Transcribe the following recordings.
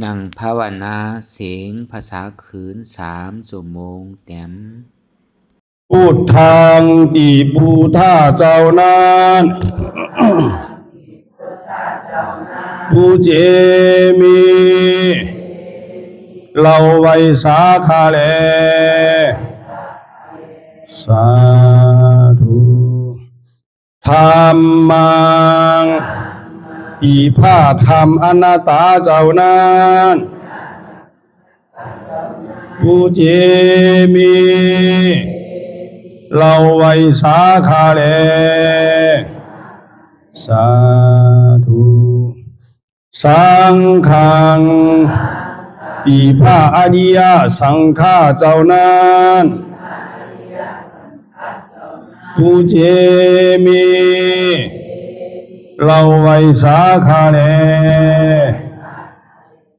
นั่งภาวนาเสียงภาษาขืน3 ชั่วโมงเต็มพุทธังติพุทธาเจ้านั้นผู้เจมีเราไว้สาขาแลสาธุธรรมังอีพาธรรมอนัตตาเจ้านั้นผู้เจมีเราไว้สาขาแลสาธุสังฆังอีพระอริยสังฆาเจ้านั้นผู้เจมีเราไว้สาขาแล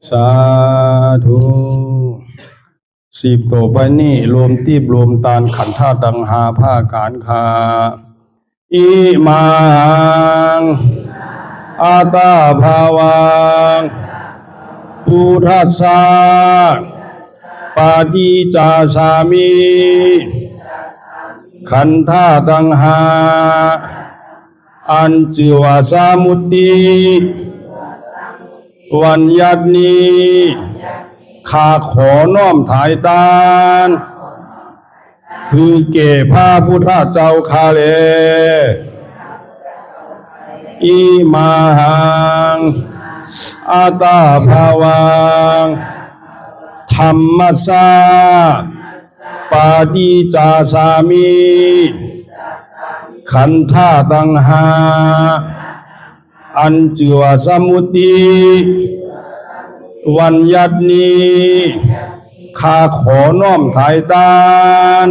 สาธุ10ต่อไปนี้รวมตีบรวมตานขันธ์ธาตุตังหาผ้าการคาอิมังอาตาภาวังพุทธัสสะปาฏิจจสามิขันธ์ธาตุตังหาอัญจิวาสามุตติวัญญัตินีข้าขอน้อมถ่ายตานคือเก่พระพุทธเจ้าข้าเลอิมังอาตาภาวังธรรมัสสะปาฏิจจสามิขันธ์ธาตุตังหาอัญจิวาสมุตติวัญญัตินีข้าขอน้อมถ่ายตาน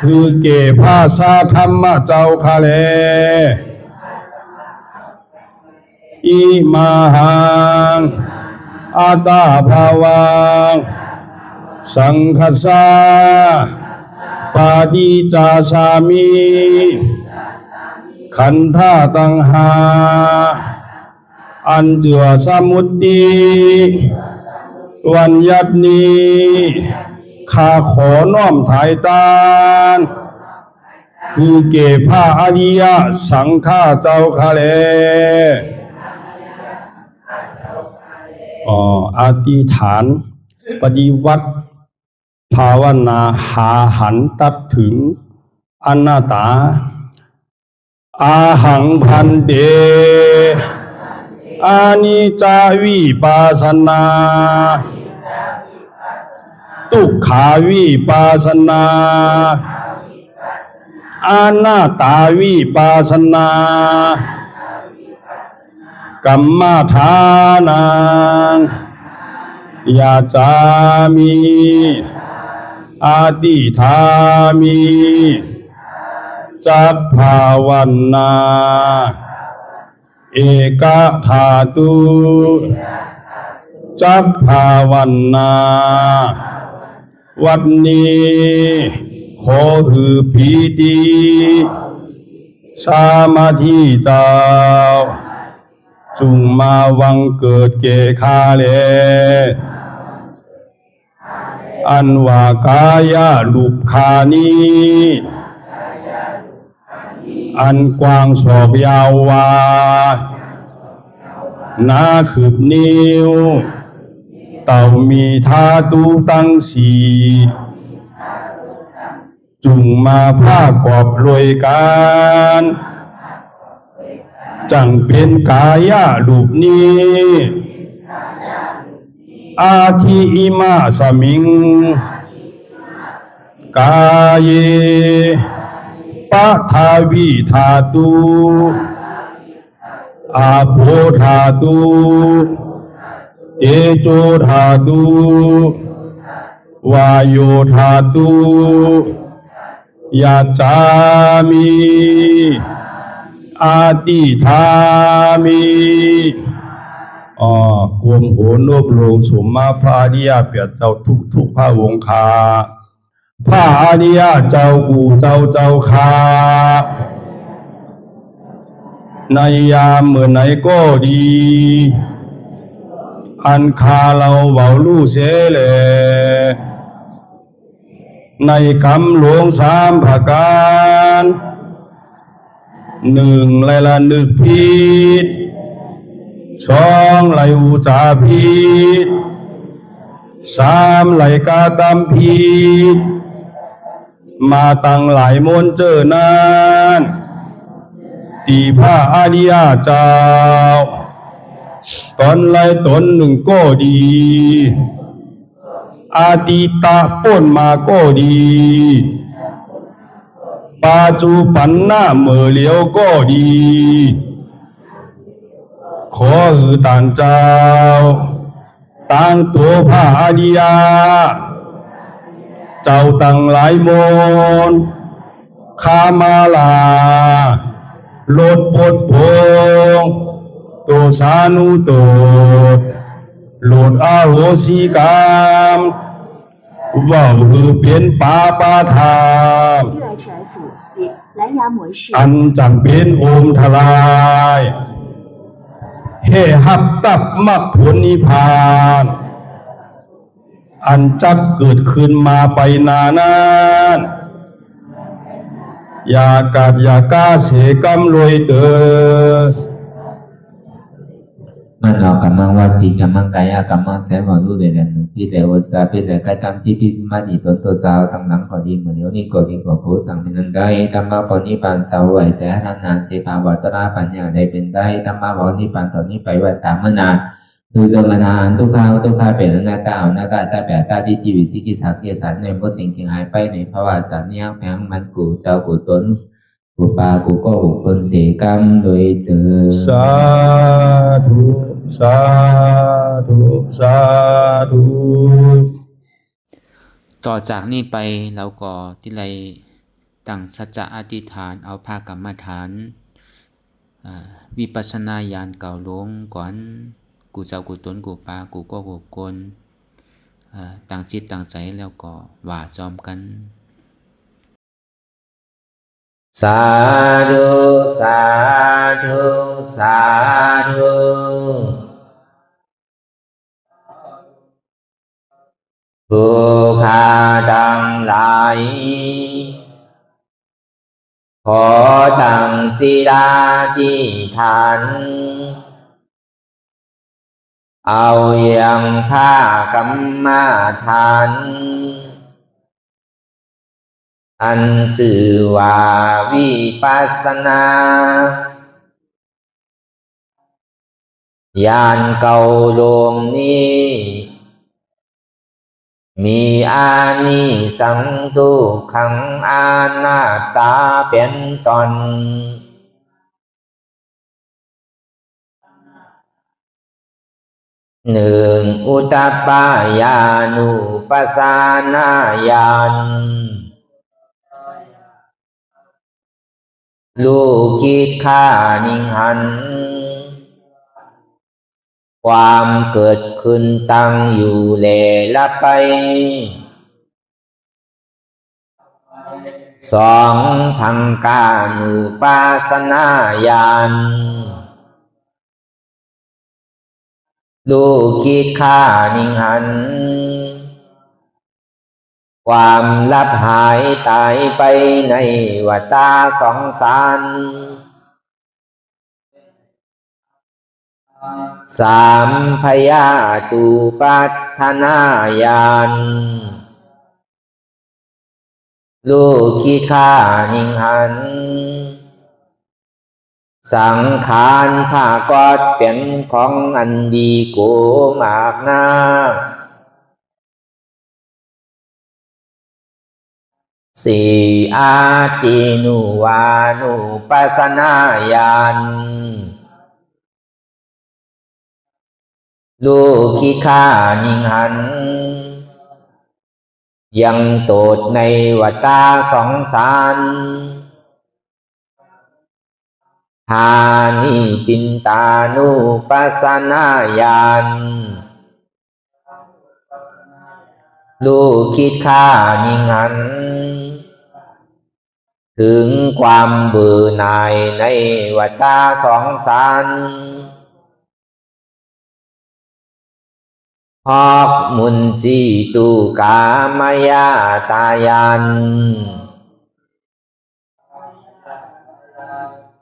คือเก่พระสาธรรมเจ้าข้าแลอิมังอาตาภาวังสังฆัสสะปาฏิจจสามิขันธ์ธาตุตังหาอัญจิวาสมุตติวัญญัตินีข้าขอน้อมถ่ายตานคือเก่พระอริยสังฆาเจ้าข้าแลอธิษฐานปฏิวัติภาวนาหาหันตัดถึงอนัตตาอาหังพันเตอานิจจาวิปัสสนาทุกขาวิปัสสนาอนัตตาวิปัสสนากัมมฐานังยาจามิอาติธามิจักภาวันนาเอกธาตุจักภาวันนาวัดนี้ขอหือพีติสามาธิเจ้าจุงมาวังเกิดเกคาเลอันว่ากายาลุปคานีอันกว้างศอกยาววานาคืบนิ้วเต่ามีธาตุตั้งสีจุงมาผ้ากอบรวยการจังเป็นกายาลูปนี้อาทิอิมาสมิงกายปะทาวิธาตุอาโภธาตุเตโชธาตุวายโยธาตุยาจามิอาติธามิกวมโหนบลงสมมาพระอริยเปียเจ้าทุกพระวงคาพระอริยเจ้ากูเจ้าคา ในยามเมื่อไหนก็ดี อันคาเราเบาลู่เสแลในคำหลวงสามประการหนึ่งไลละนึกผิดสองไลอุจาผิดสามไลกาตามผิดมาตั้งหลายมนเจอนานตีพระอริยเจ้าตนไลตนหนึ่งก็ดีอาติตะป้นมาก็ดีปัจจุบันหน้าเมื่อเหลียวก็ดีขอหือต่างเจ้าตั้งตัวพระอริยเจ้าตั้งหลายมนคามาลาลดปดพงตัวสานุตัวโลดอาโหสิกรรมว่าหือเป็นปาปาทาน 热爱者府比蓝牙模式 อันจำเป็นโอมทลายเฮหับตับมักผลนิพพานอันจักเกิดขึ้นมาไปนานานอย่ากาดอย่ากาเสกรรมรวยเตอมันเอากำมังวาสีกำมังกายกำมังแสงของรูปเด่นที่แต่วสาเป็นแต่การทำที่ที่มาดีต้นตัวสาวตั้งหลังพอดีเหมือนเดี๋ยวนี้ก็ดีกว่าโพสังเป็นนันได้ธรรมะปณิปานสาวไหวแสทานานเสภาวัตระปัญญาได้เป็นได้ธรรมะปณิปานตอนนี้ไปวัดตามมนาคือสมณานทุกข้าวทุกข้าเป็นหน้าตาหน้าตาตาแบบตาที่ชีวิตสิกิสักเกียสันในพวกสิ่งที่หายไปในภาวะสัญญาแผงมันกูเจ้ากูตนกูปากูก็บุคคลเสกรรมโดยเถิดสาธุสาธุสาธุต่อจากนี้ไปเราก็ที่ไรตั้งสัจจะอธิษฐานเอาภาคกรรมฐานวิปัสสนาญาณเก่าลงก่อนกูเจ้ากูตนกูปากูก็กูกลตั้งจิตตั้งใจแล้วก็ว่าจอมกันสาธุสาธุสาธุผู้ข้าทั้งหลายขอตั้งศีลอธิษฐานเอาอย่างผ้ากรรมฐานอันชื่อว่าวิปัสสนาญาณเก่าลงนี้มีอานิสงส์ทุกขังอนัตตาเป็นตนหนึ่งอุตตปายานุปัสสนาญาณลูกคิดฆ่านิงหันความเกิดขึ้นตั้งอยู่แลละไปสองพังกานุปัสสนาญาณลูกคิดฆ่านิงหันความลับหายตายไปในวัฏสงสารสามพยาตุปัฏฐานาญาณลูกคิดฆ่านิงหันสังขารภากอดเป็นของอันดีโกมากนาสี่อาตินุวานุปัสสนาญาณลูกคิดฆ่านิงหันยังโตดในวัฏสงสารหานิปินตานุปัสสนาญาณลูกคิดฆ่านิงหันถึงความเบื่อหน่ายในวัฏสงสาร อกมุนจีตุกามายาตายัน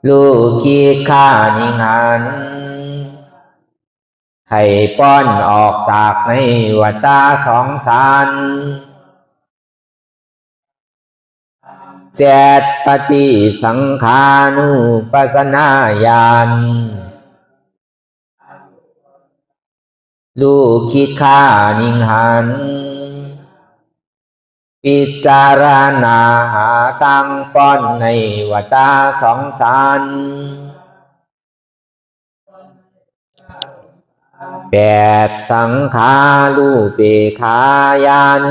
ลูกคิดข้านิหันให้ป้อนออกจากในวัฏฏะสองสารเจตปฏิสังขานุปัสสนาญาณลูกคิดข้านิหันพิจารณาหาตั้งป้อนในวัฏฏะสองสารแปดสังขารูเปขายัน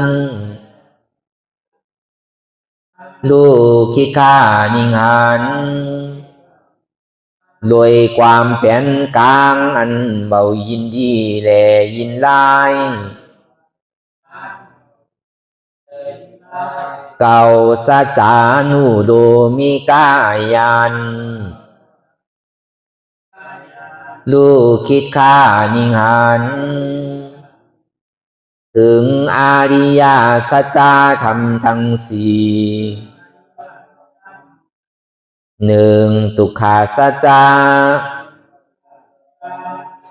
ลูกคิดข้านิหันโดยความเป็นกลางอันเบายินดีและยินลายเก่าสัจจานุโดมิกายันลูกคิดข้านิหันถึงอริยสัจจะธรรมทั้งสี่หนึ่งทุกขสัจจะ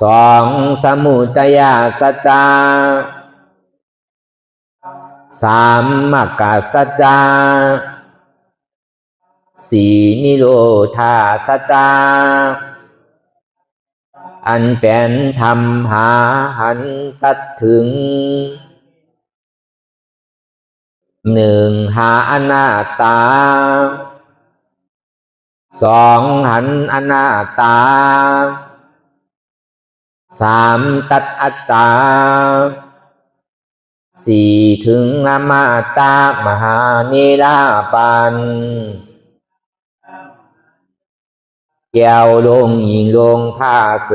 สองสมุทัยสัจจะสามมรรคสัจจะสี่นิโรธาสัจจะอันเป็นธรรมหาหันตัดถึงหนึ่งหาอนัตตาสองหันอนัตตาสามตัดอัตตาสี่ถึงอมตะมหานิราปันแก้วลงยิงลงผ้าเส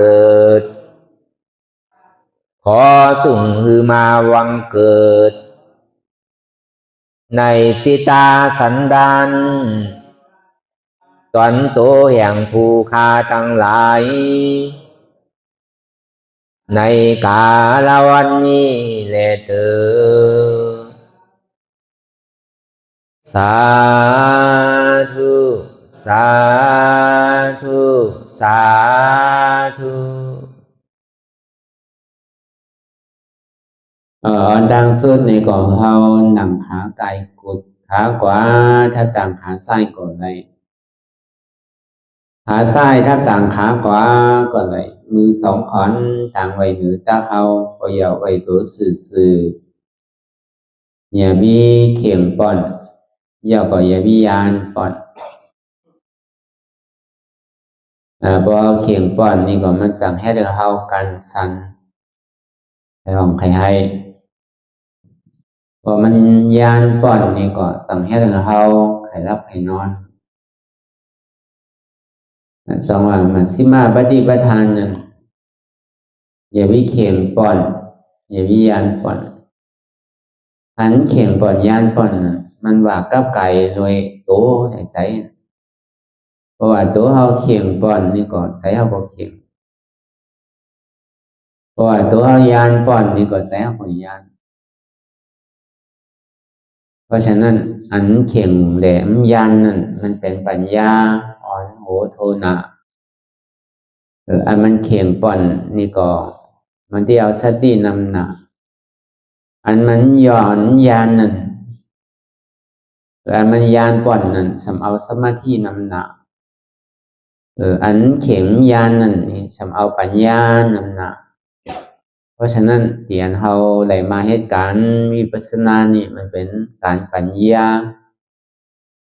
ดขอสุ่งฮือมาวังเกิดในจิตาสันดานตอนโตแห่งผู้ฆ่าทั้งหลายในกาลวันนี้แลเถิดสาธุสาธุสาธุดังสุดในก่อนเขาหนังขาไก่กุดขาขวาถ้าต่างขาซ้ายก่อนเลยขาซ้ายถ้าต่างขาขวาก่อนเลยมือสองขอนต่างไว้เหนือตาเขาก็อย่าไว้ตัวสื่ออย่ามีเข็มป้อนอย่าก็อย่ามียานป้อนเพราะเข็มป้อนนี่ก็มันสั่งให้เรากันสันให้ของใครให้พอมันยานป้อนนี่ก็สั่งให้เราใครรับใครนอนสองว่ามันสิมาปฏิปทานนั่นอย่าวิเข็มป้อนอย่าวิยานป้อนอันเข็มป้อนยานป้อนมันว่ากับไก่โดยโตในใสเพราะว่าตัวเขาเข็มป้อนนี่ก็ใสเขาก็เข็มเพราะว่าตัวเขายานป้อนนี่ก็ใสเขาก็ยานเพราะฉะนั้นอันเข็มแหลมยานนั่นมันเป็นปัญญาอ่อนโหโทนะอันมันเข็มป้อนนี่ก็มันที่เอาสตินำหนักอันมันย้อนยานนั่นอันมันยานป้อนนั่นสำเอาสมาธินำหนักอันเข็มยานนั่นนี่สำเอาปัญญานำหนักเพราะฉะนั้นเตียนเฮาไหลมาเหตุการณ์วิปัสสนานี่มันเป็นการปัญญา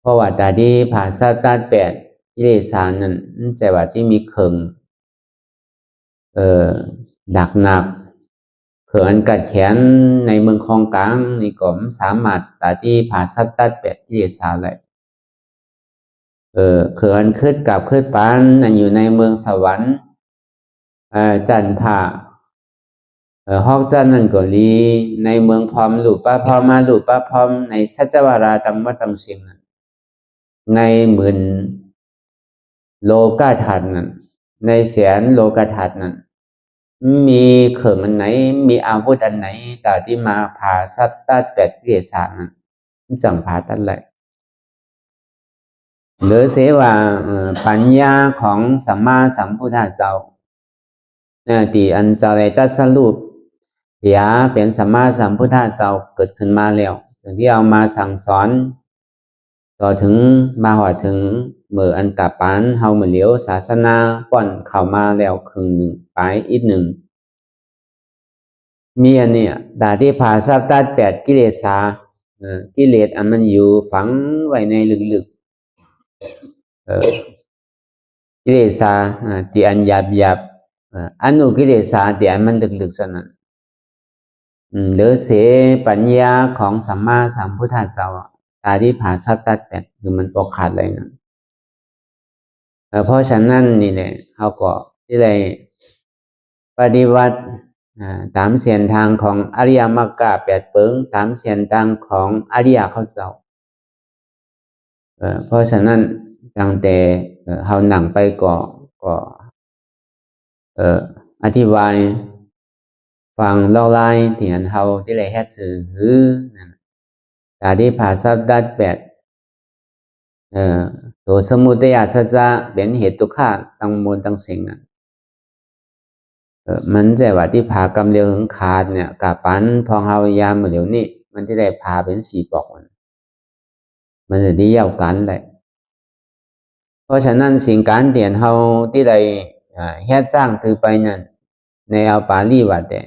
เพราะว่าตาที่ภาษาตัดแปดกิเลสานั่นใจว่าที่มีเขิงดักหนักเขินกัดแขนในเมืองคลองกลางนี่ก็สามารถตาที่ภาษาตัดแปดกิเลสาเลยเขินขึ้นกับขึ้นปานนั่นอยู่ในเมืองสวรรค์จันทร์ผ่าฮอกจันนั่นก็ลีในเมืองพรหมหลุป้าพรหมาหลุป้าพรหมในสัจวาราตัมมะตัมเชียงในหมื่นโลกาถัดนั่นในแสนโลกาถัดนั่น มีเขิมอันไหนมีอาวุธอันไหนแต่ที่มาผ่าซัดตัดแปดกิเลสนั้นจังผ่าตัดเลยหรือเสว่าปัญญาของสัมมาสัมพุทธเจ้าที่อันเจ้าได้ตรัสรู้อย่าเป็นสัมมาสัมพุทธเจ้าเกิดขึ้นมาแล้วถึงที่เอามาสั่งสอนต่อถึงมาหอดถึงเมื่ออันตาปานเฮามาเหลียวศาสนาป้อนเข้ามาแล้วครึ่งหนึ่งไปอีกหนึ่งมีอันเนี่ยดาที่ผ่าซับตัดแปดกิเลสกิเลสอันมันอยู่ฝังไว้ในลึกๆกิเลสที่อันหยาบอนุกิเลสที่อันมันลึกๆส่วนนั้นหรือเสปัญญาของสัมมาสัมพุทธเจ้าตาที่ผ่าซับตัดแปดคือมันปกขาดเลยนะเพราะฉะนั้นนี่แหละเขาก็ที่ได้ปฏิวัติตามเส้นทางของอริยมรรคแปดเปิงตามเส้นทางของอริยเขาเจ้าเพราะฉะนั้นตั้งแต่เขาหนังไปก็อธิบายฟังเล่าไล่ที่อันเขาที่ได้เฮ็ดสื่อหือตาที่ผ่าซับดัดแปดตัวสมุทัยสัจจะเป็นเหตุทุกข์ตั้งมวลตั้งสิ่งนั้นมันจะว่าที่ผ่ากำเร็วถึงขาดเนี่ยกับปันพองเฮายามเหมือนเดี๋ยวนี้มันที่ได้ผ่าเป็นสี่ปอกมันจะได้ยาวกันเลยเพราะฉะนั้นสิ่งการเปลี่ยนเฮาที่ได้เฮ็ดจ้างถือไปนั่นในเอาปาลีว่าแต่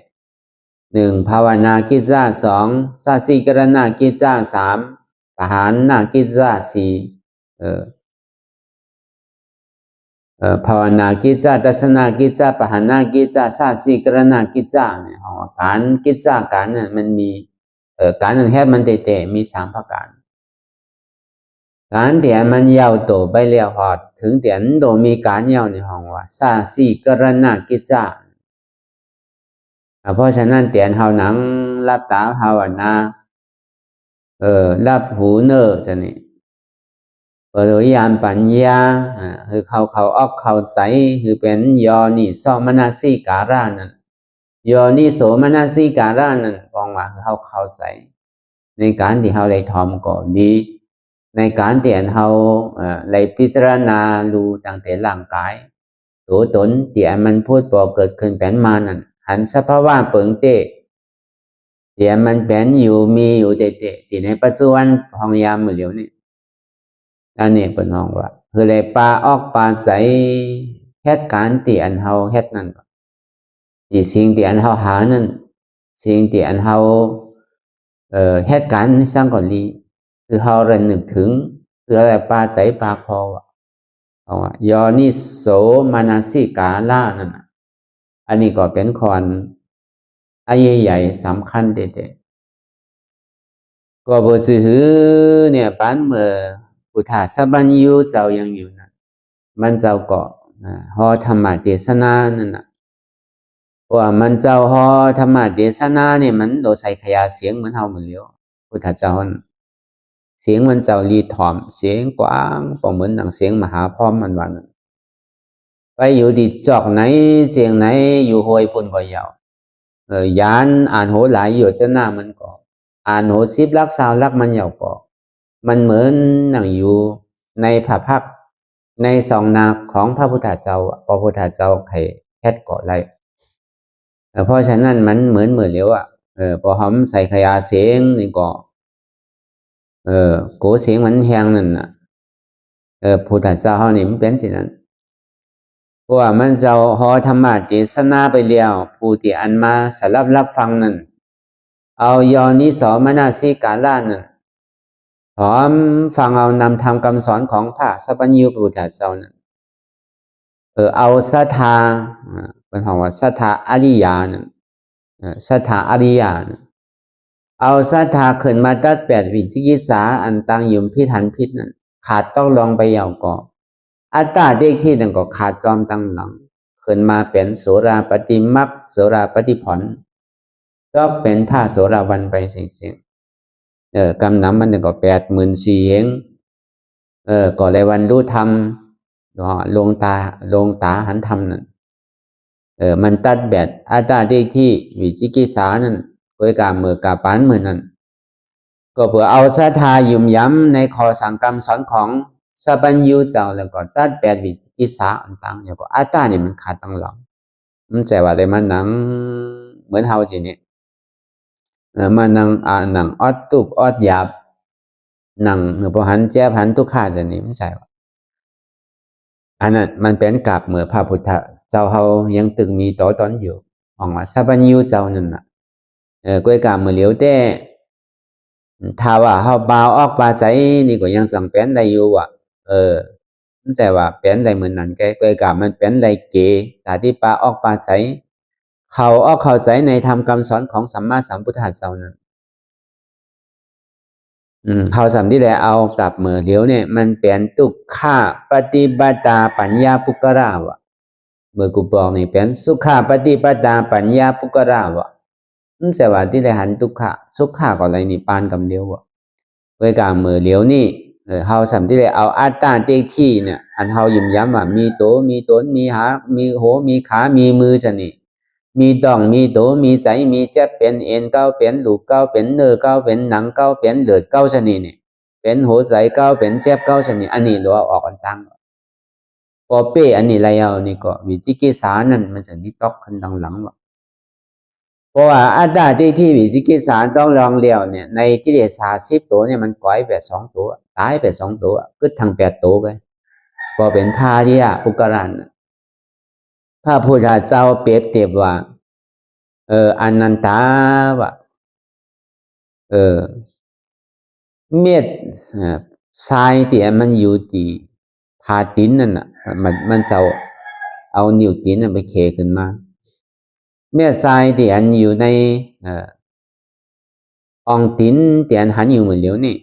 หนึ่งภาวนากิจจาสองสาสีกรณากิจจาสามปหานนากิจจาสี่ภาวนากิจจาทัศนากิจจาปหานากิจจาสาสีกรณากิจจาเนี่ยการกิจจาการนั้นมันมีการนั้นแค่มันเตะมีสามประการการเดียมันยาวโตไปเรียวหอดถึงเดียนโดมีการยาวในห้องว่าสาสีกรณากิจจาเพราะฉะนั้นเตียนเฮาหนังรับตาภาวนารับหูเนอจะนี่เปิดวิญญาณปัญญาคือเขาออกเขาใสคือเป็นยอนิโสมนสิการานั่นยอนิโสมนสิการานั่นฟองว่าคือเขาใสในการที่เขาได้ทอมก่อนดีในการที่เขาได้พิจารณาดูตั้งแต่ร่างกายตัวตนที่มันพูดบอกเกิดขึ้นเป็นมานั่นหันสภาวะเปิงเตะที่มันเป็นอยู่มีอยู่เตะที่ในปัจจุบันห้องยามมือเดียวนี่อันนี้เป็นห้องว่าคือเลยปลาออกปลาใสเหตุการณ์ที่อันเฮาเฮ็ดนั่นที่สิ่งที่อันเฮาหานั่นสิ่งที่อันเฮาเหตุการณ์สร้างก่อนนี้คือเฮาระลึกถึงคืออะไรปลาใสปลาคอว่ายอนิโสมนสิกาลานั่นอันนี้ก็เป็นคอนอันใหญ่ๆสำคัญเด็ดๆก็บ่ซื่อเนี่ยปานเมื่อพุทธสัพพัญญูเจ้ายังอยู่นั่นมันเจ้าก็ฮอธรรมเทศนานั่นน่ะว่ามันเจ้าฮอธรรมเทศนาเนี่ยมันโดใส่ขยายเสียงเหมือนเฮาเหมือนเลียวพุทธเจ้าเสียงมันเจ้ารีถ่อมเสียงกว้างก็เหมือนหนังเสียงมหาพรหมมันว่านั่นไปอยู่ที่จอกไหนเสียงไหนอยู่ห้วยปุ่นบ่ยาวยานอ่านโหหลายอยู่จะหน้ามันก็อ่านโห10 ลัก20 ลักมันยาวก็มันเหมือนหนังอยู่ในพระพักในสองนาของพระพุทธเจ้าพระพุทธเจ้าใครแคดเกาะไรเพราะฉะนั้นมันเหมือนเหลียวพอหอมใส่ขยาเสียงนี่ก็โกเสียงมันแหงนั่นน่ะพุทธเจ้าเฮานี่มันเป็นสินั้นเพราะว่ามันเจ้าฮอธรรมะเทศนาไปแล้วผู้ที่อันมาสลับรับฟังนั่นเอายอนิโสมนสิกาลานั่นพร้อมฟังเอานำธรรมคำสอนของพระสัพพัญญูพุทธเจ้านั่นเอาศรัทธาเป็นคำว่าศรัทธาอริยานั่นศรัทธาอริยาเอาศรัทธาขึ้นมาตัดแปดวิจิกิจฉาอันตั้งยุ่มพิถันพิษนั่นขาดต้องลองไปยาวก่ออัตตาเด็กที่นั่นก็ขาดจอมตั้งหลังขึ้นมาเป็นโสราปฏิมักโสราปฏิผลก็เป็นผ้าโสราวันไปสิ่งกำน้ำมันก็84,000เองก็เลยวันรู้ธรรมลงตาหันธรรมนั่น มันตัดแบบอัตตาเด็กที่วิจิกิจฉานั่นโดยการเมื่อกาปานเหมือนนั้นก็เพื่อเอาศรัทธายุ่มย้ำในข้อสั่งคำสอนของสัพพัญญูเจ้าแล้วก็ตัดแบบวิจิกิจฉาต่างๆอย่างก็อัตตานี่มันขาดตั้งหลังมันใจว่าได้มานั่งเหมือนเฮาสิเนี่ยมานั่งนั่งออดตุบออดหยาบนั่งพอหันแจ๊บหันทุกข้าจะนี่มันใจว่าอันนั้นมันเป็นกับเมื่อพระพุทธเจ้าเฮายังตึงมีต่อตอนอยู่ออกมาสัพพัญญูเจ้านั่นน่ะก้วยกามเมื่อเหลียวแต่ถ้าว่าเฮาบาวออกบาใจนี่ก็ยังสังเป็นได้อยู่อ่ะมันใจว่าเป็นได้เหมือนนั้นแกก้วยกามมันเป็นได้เก๋แต่ที่ปาออกบาใจเขาออกเข้าใจในธรรมคำสอนของสัมมาสัมพุทธเจ้านั้นเขาสำที่แล้วเอากลับมือเดี๋ยวเนี่ยมันเป็นทุกขาปฏิบัติปัญญาปุกราวะเมื่อกูบอกนี่เป็นสุขาปฏิบัติปัญญาปุกราวะมันจะว่าที่ได้หันทุกขาสุขาก็อะไรนี่ปานกำเดียววะเวลามือเดี๋ยวนี่เขาสำที่แล้วเอาอัตตาเต็กที่เนี่ยอันเขายิ้มย้ำว่ามีโตมีตนมีหามีโหมีขามีมือจะนี่มีดองมีโตมีใจมีเจ็บเป็นเอ็นเก้าเป็นลูกเก้าเป็นเนื้อเก้าเป็นหนังเก้าเป็นเลือดเก้าชนิดนี่เป็นหัวใจเก้าเป็นเจ็บเก้าชนิดอันนี้เราออกกันตั้งพอเป้อันนี้ไรเอานี่ก็วิจิกิจฉานั่นมันจะดิตอกขึ้นดังหลังว่าเพราะว่าอัตตาที่วิจิกิจฉาต้องลองเลี้ยวเนี่ยในกิเลส10 ตัวเนี่ยมันก้อยแบบ2 ตัวตายแบบ2 ตัวกึดทั้ง8 ตัวเลยพอเป็นพาเรียปุกรันพระพุทธเจ้าเปรียบเทียบว่าอนันตาวะเม็ดทรายที่มันอยู่ที่ผาตินนั่นน่ะมันจะเอานิ้วตีนไปเคขึ้นมาเม็ดทรายที่อันอยู่ในองตีนที่อันหันอยู่เหมือนเหลียวนี่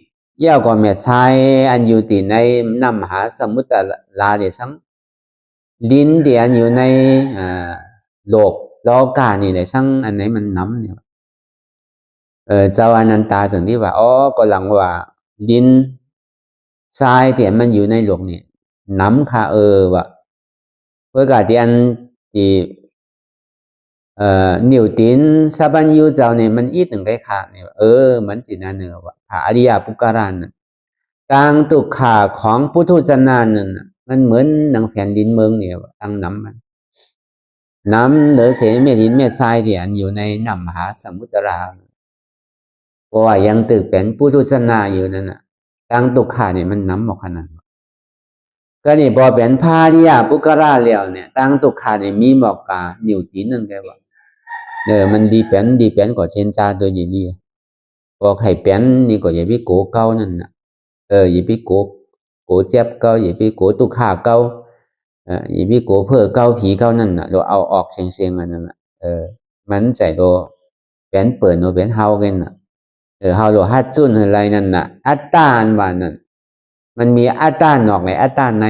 ยาวกว่าเม็ดทรายอันอยู่ที่ในน้ำมหาสมุทรลาเดซังลิ้นที่อันอยู่ในโลกานี่เลยซังอันไหนมันน้ำเนี่ยเจ้าอนันตาสังที่ว่าก็หลังว่าลิ้นทรายที่มันอยู่ในโลกนี่น้ำค่ะว่ะเพื่อการที่อันที่นิ้วตีนสัพพัญญูเจ้าเนี่ยมันอีกหนึ่งได้ค่ะเนี่ยมันจีน่าเนื้อว่ะพระอริยปุกการานการตุกขาของพุทธศาสนาเนี่ยมันเหมือนหนังแผ่นดินเมืองเนี่ยตั้งน้ำมันน้ำเหลือเศษเม็ดหินเม็ดทรายที่อันอยู่ในน้ำมหาสมุทรเพราะว่ายังตึกเป็นพุทธศาสนาอยู่นั่นน่ะตั้งตุกขาเนี่ยมันน้ำหมอกขนาดก็นี่พอเป็นพาริยาปุกราแล้วเนี่ยตั้งตุกขาเนี่ยมีหมอกกานิ้วตีนนั่นแกว่ามันดีเป็นกว่าเชนจาตัวอย่างนี้พอไข่เป็นนี่ก็อย่าไปโกเก้านั่นน่ะอย่าไปโกเจ็บเก้าอย่าไปโกตุกขาเก้าอย่าไปโกเพื่อเก้าผีเก้านั่นน่ะเราเอาออกเสียงอันนั้นน่ะมันใจโดเป็นเปิดโนเป็นเฮากันน่ะเฮาโลฮัดจุนอะไรนั่นน่ะอัตตาอันว่านั่นมันมีอัตตานอกไหนอัตตาใน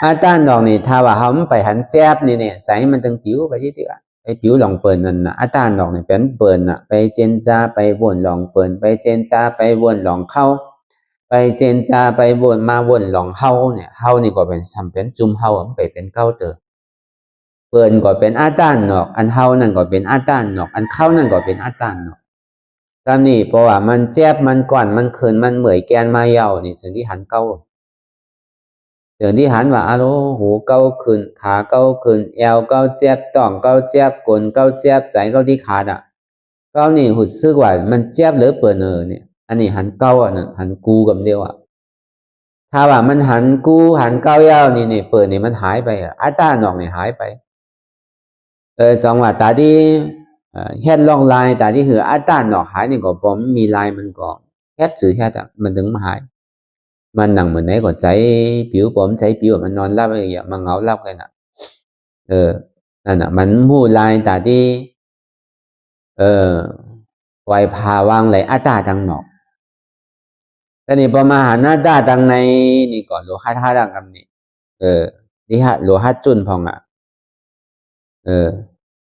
อัตตานอกนี่ถ้าว่าเฮาไปหันแจ๊บนี่เนี่ยใส่มันตึงผิวไปที่ที่ไอ้ผิวหลองเปิ่นนั่นน่ะอัตตานอกนี่เป็นเปิ่นน่ะไปเจนจาไปวนหลองเปิ่นไปเจนจาไปวนหลองเข้าไปเจนจาไปวนมาวนหลองเฮาเนี่ยเฮานี่ก็เป็นซ้ำเป็นจุ่มเฮาไปเป็นเก้าเตอเปิ่นก็เป็นอัตตานอกอันเฮานั่นก็เป็นอัตตานอกอันเข้านั่นก็เป็นอัตตานอกตามนี้เพราะว่ามันแจ๊บมันก่อนมันคืนมันเหมื่อยแกนมาเยานี่สิ่งที่หันเก้าสิ่งที่หันว่าหูเก้าคืนขาเก้าคืนเอวเก้าแจ๊บต้องเก้าแจ๊บกลเก้าแจ๊บใจเก้าที่ขาดเก้านี่หุ่นซึกว่ามันแจ๊บหรือเปิดเนี่ยอันนี้หันเก้าน่ะหันกูกับเดียวถ้าว่ามันหันกูหันเก้าเย้านี่เปิดนี่มันหายไปอัตตานอกนี่หายไปจังหวะตาที่เฮ็ดลองลายแต่ที่คืออัตตานอกหายนี่ก็ผมมีลายมันก็เฮ็ดสื่อเฮ็ดมันถึงมาหายมันหนังเหมือนไหนก็ใจผิวผมใจผิวมันนอนรับอะไรอย่างมันเหงารับกันน่ะนั่นน่ะมันมู่ลายแต่ที่ไวพาวางไหลอัตตาทางนอกแต่นี่พอมาหาหน้าตาทางในนี่ก่อนโลหะธาตุดังกันนี่นี่ฮะโลหะจุนพอง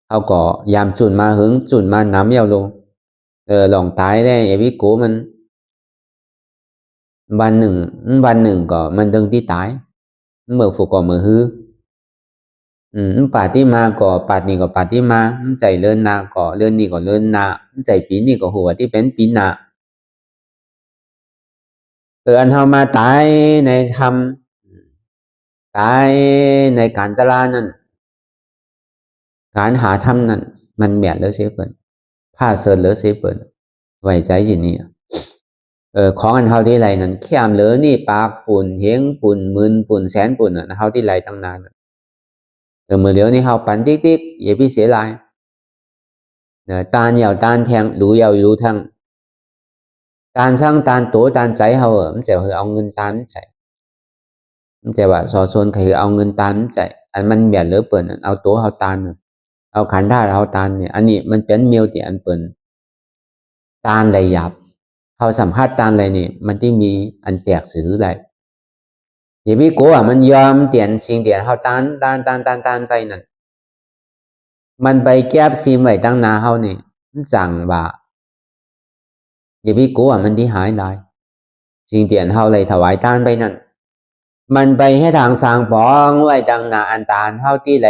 เอาก็ยามจุนมาหึงจุนมาน้ำเยาวลงหลองตายได้ไอ้วิโกมันวันหนึ่งก็มันดึงที่ตายเมื่อphụcก็มือฮื้อ ปาติมาก็ปาดนี่ก็ปาติมาใจเลื่อนนาก็เลื่อนนี่ก็เลื่อนนาใจปีนี่ก็หัวที่เป็นปีนาอันเฮามาตายในธรรมตายในการตลาดนั่นการหาธรรมนั่นมันแม่นเหลือเสียเปิ้นผ้าเสิร์ชเหลือเสียเปิ้นไว้ใจสินี่ของอันเฮาที่ไรนั่นแค่มเหลือนี่ปากปุ่นเฮงปุ่นหมื่นปุ่นแสนปุ่นเฮาที่ไรตั้งนานมื้อเหลียวนี่เฮาปั่นติ๊กๆอย่าไปเสียหลายตานยาวตานแทงรู้ยาวรู้ทั้งตานสร้างตานตัวตานใจเฮามันจะเอาเงินตานใจมันจะว่าสอชนคือเอาเงินตานใจอันมันแม่นเหลือเปิ้นเอาตัวเฮาตานเอาขันธ์ธาตุเฮาตานเนี่ยอันนี้มันเป็นเมียวที่อันเปิ้นตานละหยาบเฮาสัมภาษณ์ตานอะไรนี่มันที่มีอันแตกสื่อไรอย่าไปกลัวมันยอมเตียนสิ่งเตียนเฮาตานไปนั่นมันไปแก้บซีมไว้ตั้งนาเฮานี่มันจังว่าอย่าไปกลัวมันที่หายได้สิ่งเตียนเฮาเลยถวายทานไปนั่นมันไปให้ทางสร้างปองไว้ตั้งนาอันตานเฮาที่ไร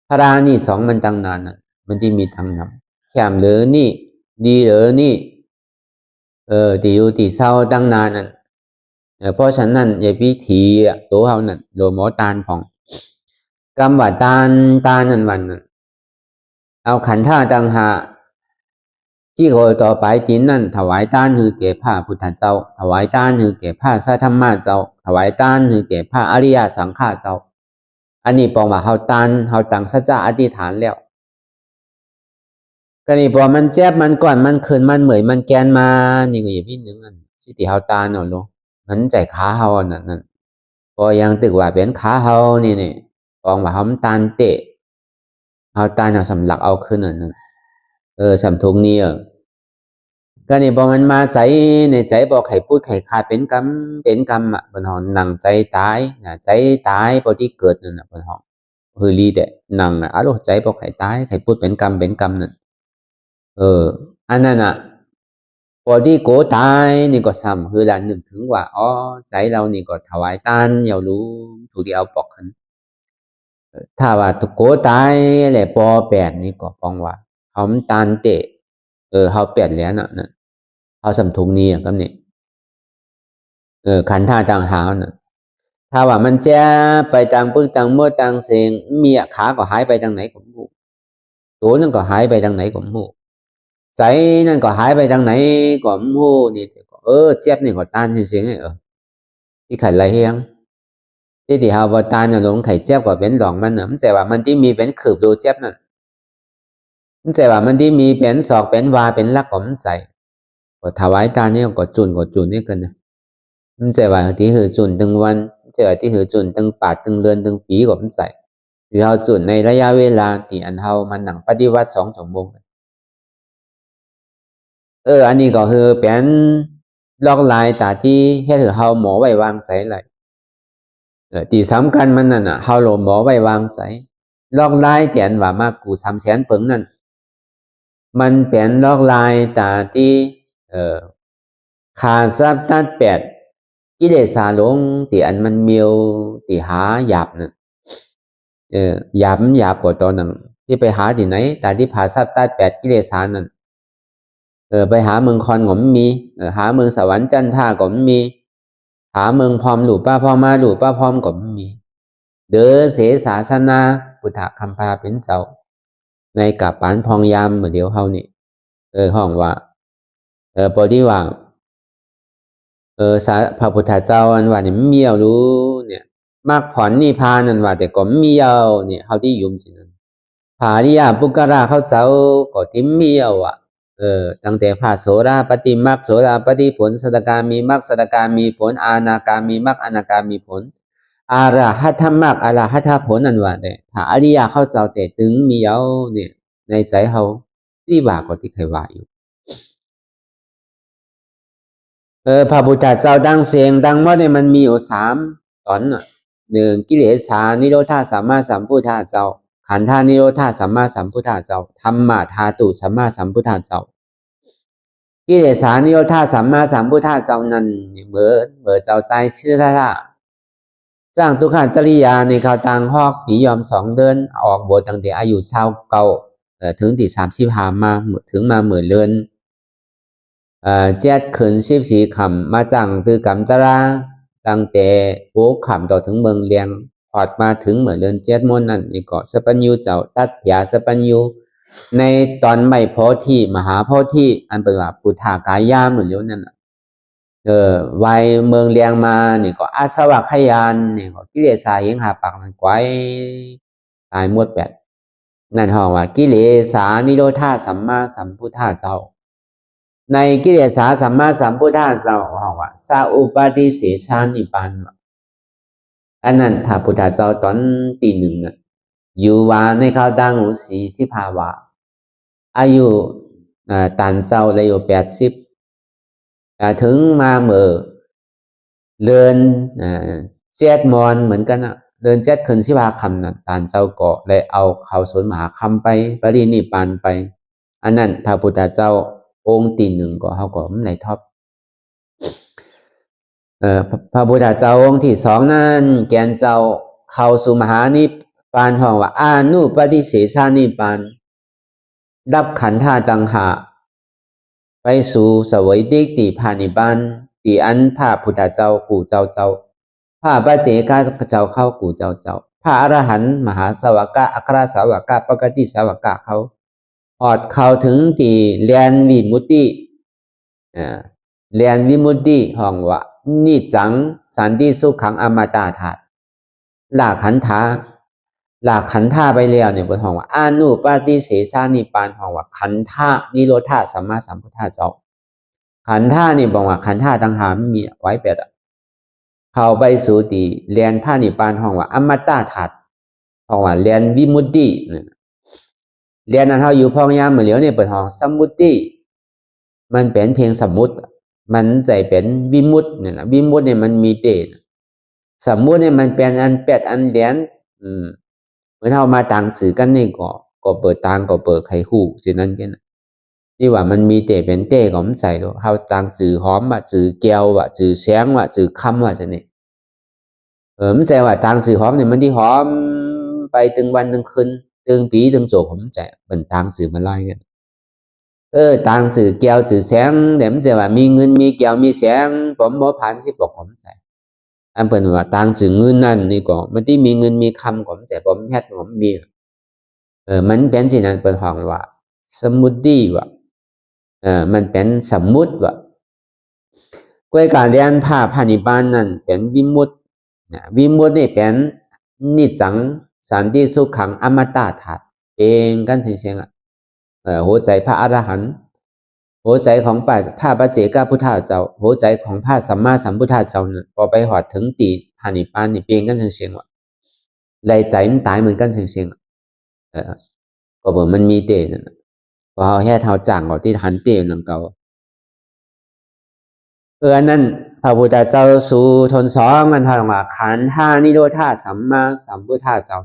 พระรานี่สองมันตั้งนานน่ะมันที่มีทางนำแคมเหลือนี่ดีเหลือนี่ตีอยู่ตีเศร้าตั้งนานนั่นเพราะฉะนั้นอย่าพิธีตัวเฮานั่นโดหมอตานของกำว่าตานนั่นวันนั่นเอาขันธ์ท่าตังหาที่โกต่อไปจินนั่นถวายตานคือแก่พระพุทธเจ้าถวายตานคือแก่พระสัทธรรมเจ้าถวายตานคือแก่พระอริยสังฆเจ้าอันนี้ปองว่าเฮาตานเฮาตั้งสัจจะอธิษฐานแล้วก็นี่พอมันเจ็บมันก่อนมันคืนมันเหมยมันแกนมานี่ก็อย่าพี่นึงอันสิติเฮาตานเนาะลูกมันใจขาเฮานั่นพอยังตึกว่าเป็นขาเฮานี่ปองว่าเฮามันตานเตะเฮาตานเฮาสำลักเอาขึ้นนั่นสำทุงนี่ก็นี่พอมันมาใส่ในใจบอกให้พูดให้ขาดเป็นกรรมบนหอนหนังใจตายใจตายพอที่เกิดนั่นบนหอนคือลีเดะหนังอารมณ์ใจบอกให้ตายให้พูดเป็นกรรมนั่นอันนั้นพอที่โกตายนี่ก็ซ้ำคือละนึกถึงว่าอ๋อใจเรานี่ก็ถวายทานอย่ารู้ถูกที่เอาปอกขึ้นถ้าว่าตุโกตายแหละปอแปดนี่ก็ปองว่าเขามันตานเตะเขาแปดแล้วน่ะเขาสำทุงนี่ก็นี่ขันธ์ท่าต่างหากน่ะถ้าว่ามันแจ้ไปต่างปึ้งต่างเมื่อต่างเสียงมีขาก็หายไปทางไหนก็ไม่รู้ตัวนั่นก็หายไปทางไหนก็ไม่รู้ใจนั่นก็หายไปทางไหนก็ไม่รู้นี่เจ็บนี่ก็ตานเสียงที่ขันไรเฮียงที่เฮาบ่ตานลงไข่เจ็บก็เป็นหลองมันมันแต่ว่ามันที่มีเป็นขืบดูเจ็บนั่นมันแต่ว่ามันที่มีเป็นศอกเป็นวาเป็นลักก็มันใส่ก็ถวายตาเนี่ยก็จุนนี่กันนะมันแต่ว่าที่คือจุนตึงวันแต่ว่าที่คือจุนตึงปาดตึงเรือนตึงปีก็มันใส่หรือเฮาจุนในระยะเวลาที่อันเฮามันหนังปฏิวัติ2 ชั่วโมงอันนี้ก็คือเป็นลอกลายตาที่เฮ็ดให้เฮาหมอไว้วางใจเลยที่สำคัญมันนั่นเฮาโลหมอไว้วางใจลอกลายเตียนว่ามากู300,000 ปึงนั่นมันเป็นลอกลายตาที่ขาทรัพย์ตัดแปดกิเลสาลงที่อันมันเมียวที่หาหยาบนั่นหยาบกว่าตัวนั้นที่ไปหาที่ไหนแต่ที่ผาทรัพย์ตัดแปดกิเลสานั่นไปหาเมืองคอนก็มีหาเมืองสวรรค์จันทราก็มีหาเมืองพร้อมหลู่ป้าพอมาหลู่ป้าพร้อมก็มีเด้อเสศาสนาพุทธคัมภาเป็นเจ้าในกับปานพองยามเหมือนเดียวเฮานี่ห้องว่าปอที่ว่างพระพุทธเจ้าอันว่าเนี่ยเมียวรู้เนี่ยมากผ่อนนี่พานั่นว่าแต่ก็เมียวเนี่ยเฮาที่ยุ่มสินั้นผาริยาปุกราเขาเจ้าก็ที่เมียวตั้งแต่พระโสดาปฏิมรรคโสดาปฏิผลสดกามีมรรคสดกามีผลอนาคามีมรรคอนาคามีผลอรหัตถมรรคอรหัตถผลนั่นว่าแต่พระอริยเขาเจ้าแต่ถึงเมียวเนี่ยในใจเฮาที่ว่าก็ที่เคยว่าอยู่พระพุทธเจ้าดังเสียงดังว่าเนี่ยมันมีอยู่3 ตอน1กิเลสานิโรธาสัมมาสัมพุทธเจ้าขันธานิโรธาสัมมาสัมพุทธเจ้าธรรมะธาตุสัมมาสัมพุทธเจ้ากิเลสานิโรธาสัมมาสัมพุทธเจ้านั้นเมื่อเจ้าใจชื่อท่า จ้างตุกขาจริยาในข่าวต่างฮอกปียอม2 เดือนออกบทตั้งแต่อายุ29ถึงที่35มาถึงมาเหมือนเดือน7 ขึ้น 14 ค่ำมาจ้างตือกำตราตั้งแต่6 ค่ำต่อถึงเมืองเลียงพอดมาถึงเหมือนเดือน7 มนนั่นนี่ก็สปัญญูเจ้าตัดยาสปัญญูในตอนไม่โพธิมหาโพธิอันเป็นว่าปุถากายาเหมือนเดียวนั่นวัยเมืองเลียงมานี่ก็อาสวะขยานนี่ก็กิเลสาหิงหาปากมันไกวตายหมดแปดนั่นห้องว่ากิเลสานิโรธาสัมมาสัมพุทธาเจ้าในกิเลสาสัมมาสัมพุทธาเจ้าห้องว่าสาอุปาทิเสชานิปันอันนั้นพระพุทธเจ้าตอนตีหนึ่งอยู่ว่าในข้าวดังหู45 ว่าอายุตันเจ้าเลยอยู่80ถึงมาเมื่อเดือน7 มอนเหมือนกันเดือน7 ขึ้น15 ค่ำนั่นตานเจ้าก็เลยเอาเข้าสวนมหาคัมไปปรินิพพานไปอันนั้นพระพุทธเจ้าองค์ที่1ก็เขาก็ไม่ได้ทบพระพุทธเจ้าองค์ที่2นั้นแกนเจ้าเข้าสู่มหานิพพานห้องว่าอานุปฏิเสสานิพพานดับขันธ์ธาตุตังหาไปสู่เสวยดิกติพานิพพานตีอันพระพุทธเจ้ากูเจ้าพระปัจเจกเจ้าเข้ากูเจ้าพระอรหันต์มหาสาวกะอัครสาวกะปกติสาวกะเขาออดเข้าถึงตีเรียนวิมุตติเรียนวิมุตติห้องว่านิจังสันติสุขังอมตะธาตุลาขันธาไปแล้วเนี่ยบนห้องว่าอานุปาติเสสานิปานห้องว่าขันธานิโรธาสัมมาสัมพุทธาเจ้าขันธานี่บอกว่าขันธาต่างหากมีไว้เป็ดเข้าไปสู่ตีเรียนพระนิพพานห้องว่าอมตะธาตุห้องว่าเรียนวิมุตติเรียนนั้นเขาอยู่พองยามเหมือนเหลียวเนี่ยเปิดห้องสมุตติมันเป็นเพียงสมมุติมันใจเป็นวิมุตติเนี่ยนะวิมุตติเนี่ยมันมีเตสมมุติเนี่ยมันเป็นอันเป็ดอันเรียนเหมือนเรามาต่างสื่อกันนี่ก็เปิดต่างก็เปิดไขคู่ฉะนั้นกันที่ว่ามันมีเตเป็นเตก็ไม่ใจหรอกเราต่างสื่อหอมว่าสื่อแก้วว่าสื่อแสงว่าสื่อคำว่าฉะนั้นไม่ใจว่าต่างสื่อหอมเนี่ยมันที่หอมไปตึงวันตึงคืนตึงปีตึงโจกผมใจเป็นต่างสื่อมันไล่กันต่างสื่อแก้วสื่อแสงเดี๋ยวมันจะว่ามีเงินมีแก้วมีแสงผมบ่ผ่านสิบอกผมใจอันเป็นว่าต่างสื่อเงินนั่นนี่ก็มันที่มีเงินมีคำผมใจผมแฮดผมมีมันเป็นสิ่งนั้นเป็นห้องว่าสมุติว่ามันเป็นสมมุติว่าก้วยการเรียนพระนิพพานนั้นเป็นวิมุตติวิมุตตินี่เป็นนิจังสันติสุขังอมตะธาตุเองกันเสียงหัวใจพระอรหันต์หัวใจของพระปัจเจกพุทธเจ้าหัวใจของพระสัมมาสัมพุทธเจ้าเนี่ยพอไปหอดถึงตีพระนิพพานนี่เปลี่ยนกันเสียงว่าในใจมันตายเหมือนกันเสียงก็บอกมันมีเตนั่นพอเขาแค่เท้าจ่างก่อนที่หันเตนั่นเก่านั่นพระพุทธเจ้าสู่ทนสองกันทางว่าขันธานิโรธาสัมมาสัมพุทธเจ้า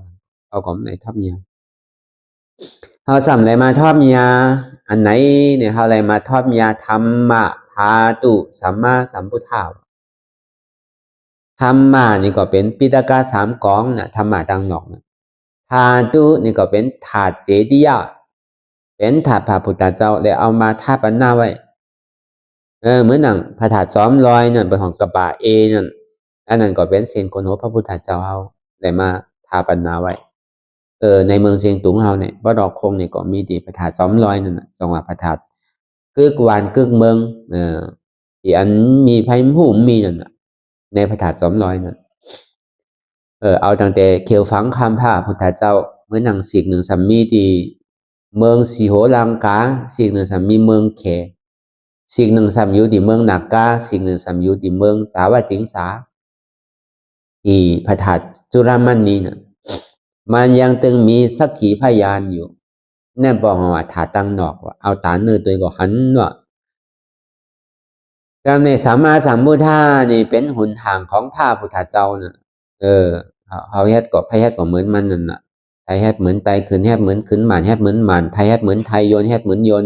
เอาของไหนทับเมียเขาสัมอะไรมาทอบเมียอันไหนเนี่ยเขาอะไรมาทอบเมียธรรมะธาตุสัมมาสัมพุทธาธรรมะนี่ก็เป็นปิฎก3 กองนะธรรมะดังนอกนะธาตุนี่ก็เป็นถาตุเจดียะเป็นถาตุพระพุทธเจ้าเลยเอามาทาปันหน้าไว้เหมือนหนังพระธาตุซ้อมลอยนั่นเป็นของกระบะนั่นอันนั้นก็เป็นเส้นโกนหัวพระพุทธเจ้าเขาเลยมาทาปันหน้าไว้ในเมืองเชียงตุงเฮาเนี่ยวัดดอกคงเนี่ยก็มีที่พระธาตุซ้อมลอยนั่นน่ะจังหวัดพระธาตุกึกวานกึกเมืองที่อันมีไผ่หูมีนั่นน่ะในพระธาตุซ้อมลอยนั่นเอาตั้งแต่เขียวฝังคำพระพุทธเจ้าเมื่อหนังสิ่งหนึ่งสัมมีที่เมืองสีโหลังกาสิ่งหนึ่งสัมมีเมืองแขสิ่งหนึ่งสัมอยู่ที่เมืองนากาสิ่งหนึ่งสัมอยู่ที่เมืองตาวติงสาที่พระธาตุจุฬามณีน่ะมันยังตึงมีสักขีพยานอยู่แน่บอกว่าถาตั้งนอกว่าเอาตาเนื้อตัวก็หันว่าการในสัมมาสัมพุทธานี่เป็นหนทางของพระพุทธเจ้าน่ะเขาเฮ็ดก็พระเฮ็ดก็เหมือนมันนั่นน่ะไทยเฮ็ดเหมือนไตขึ้นเฮ็ดเหมือนขึ้นหมานเฮ็ดเหมือนหมานไทยเฮ็ดเหมือนไทยโยนเฮ็ดเหมือนโยน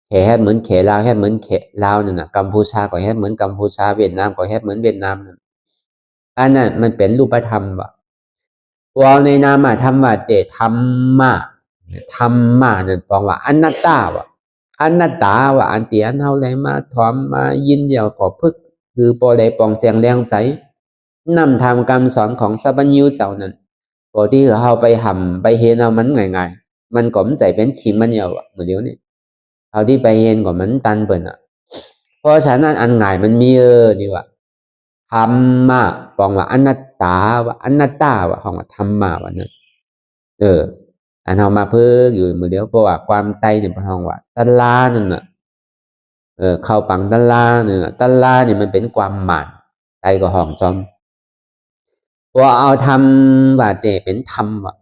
แขเฮ็ดเหมือนแขลาวเฮ็ดเหมือนแขลาวนั่นน่ะกัมพูชาก็เฮ็ดเหมือนกัมพูชาเวียดนามก็เฮ็ดเหมือนเวียดนามนั่น อันนั้นมันเป็นรูปธรรมวะพอในนามธรรมะเตธรรมะธรรมะนั่นแปลว่าอนัตตาวะอนัตตาวะอันเตียนเฮาเลยมาถอมมายินเดียวก็พึกคือพอได้ปองแจงแรงใจนำทำคำสอนของสัพพัญญูเจ้านั้นพอที่เฮาไปหำไปเห็นเอามันง่ายๆมันก็มันใจเป็นขีมันเดียวเหมือนเดียวนี่เฮาที่ไปเห็นก็มันตันเปิ่นเพราะฉะนั้นอันง่ายมันมีนี่ว่าธรรมะปองว่าอนัตตาวะอนัตตาวะของว่าธรรมะวะนั่นอันเฮามาเพิ่งอยู่มือเดียวเพราะว่าความไตเนี่ยพองว่าตัลลานั่นน่ะเข้าปังตัลลาเนี่ยตัลลาเนี่ยมันเป็นความหมานไตก็ห้องซ้อมพอเอาธรรมว่าเตเป็นธรรมว่ะ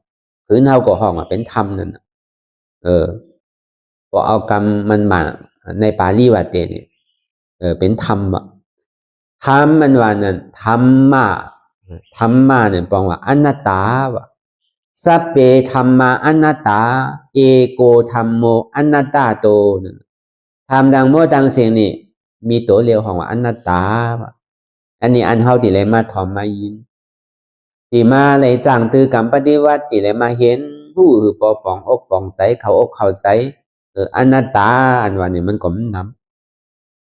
คือเฮาก็ห้องว่าเป็นธรรมนั่นน่ะพอเอากรรมมันมาในปาลีว่าเตเนี่ยเป็นธรรมว่ะธรรมมันว่านั่นธรรมะเนี่ยแปลว่าอนัตตาวะสัพเพธัมมาอนัตตาเอโกธัมโมอนัตตาโตธรรมดังโมดังเสียงนี่มีตัวเรียวของว่าอนัตตาวะอันนี้อันเฮาติเลยมาถอมมายินที่มาเลยจังตือกรรมปฏิวัติที่เลยมาเห็นผู้หือปอปองอกปองใจเขาอกเข้าใจอนัตตาอันว่านี่มันก็มันน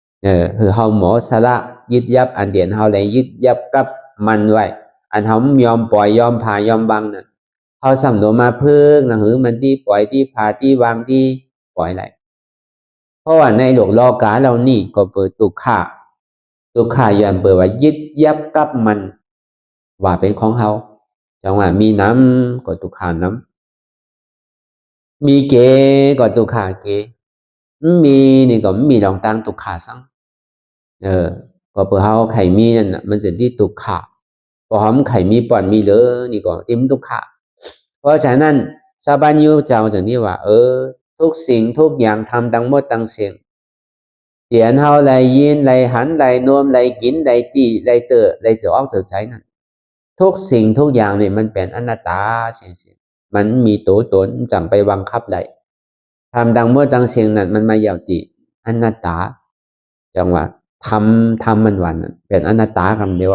ำคือเฮาหมอสละยึดยับอันเดียนเฮาเลยยึดยับกับมันไว้อันเฮายอมปล่อยยอมพายอมบังน่ะเฮาสำนวนมาพึ่งนะหือมันที่ปล่อยที่พาที่วางที่ปล่อยไหลเพราะว่าในโลกโลกาเรานี่ก็เปิดตุกขะยันเปิดว่ายึดยับกับมันว่าเป็นของเฮาจังว่ามีน้ำก็ตุกขาน้ำมีเกก็ตุกขาเกมีนี่ก็มีดองตังตุกขาสังก็เปิดเฮาไข่มีนั่นน่ะมันจะที่ตุกขะพอหอมไข่มีป่อนมีเลยนี่ก็ติ้มตุกขะเพราะฉะนั้นซาบานิวเจ้าจากนี้ว่าทุกสิ่งทุกอย่างทำดังหมดดังเสียงเสียนเฮาไหลยินไหลหันไหลนวมไหลกินไหลตีไหลเตอไหลเจาะออกเจาะใจนั่นทุกสิ่งทุกอย่างเนี่ยมันเป็นอนัตตาเสียงมันมีตัวตนจังไปบังคับได้ทำดังหมดดังเสียงนั้นมันมาเยาวติอนัตตาจังว่าทำมันวันเป็นอนัตตาคำเดียว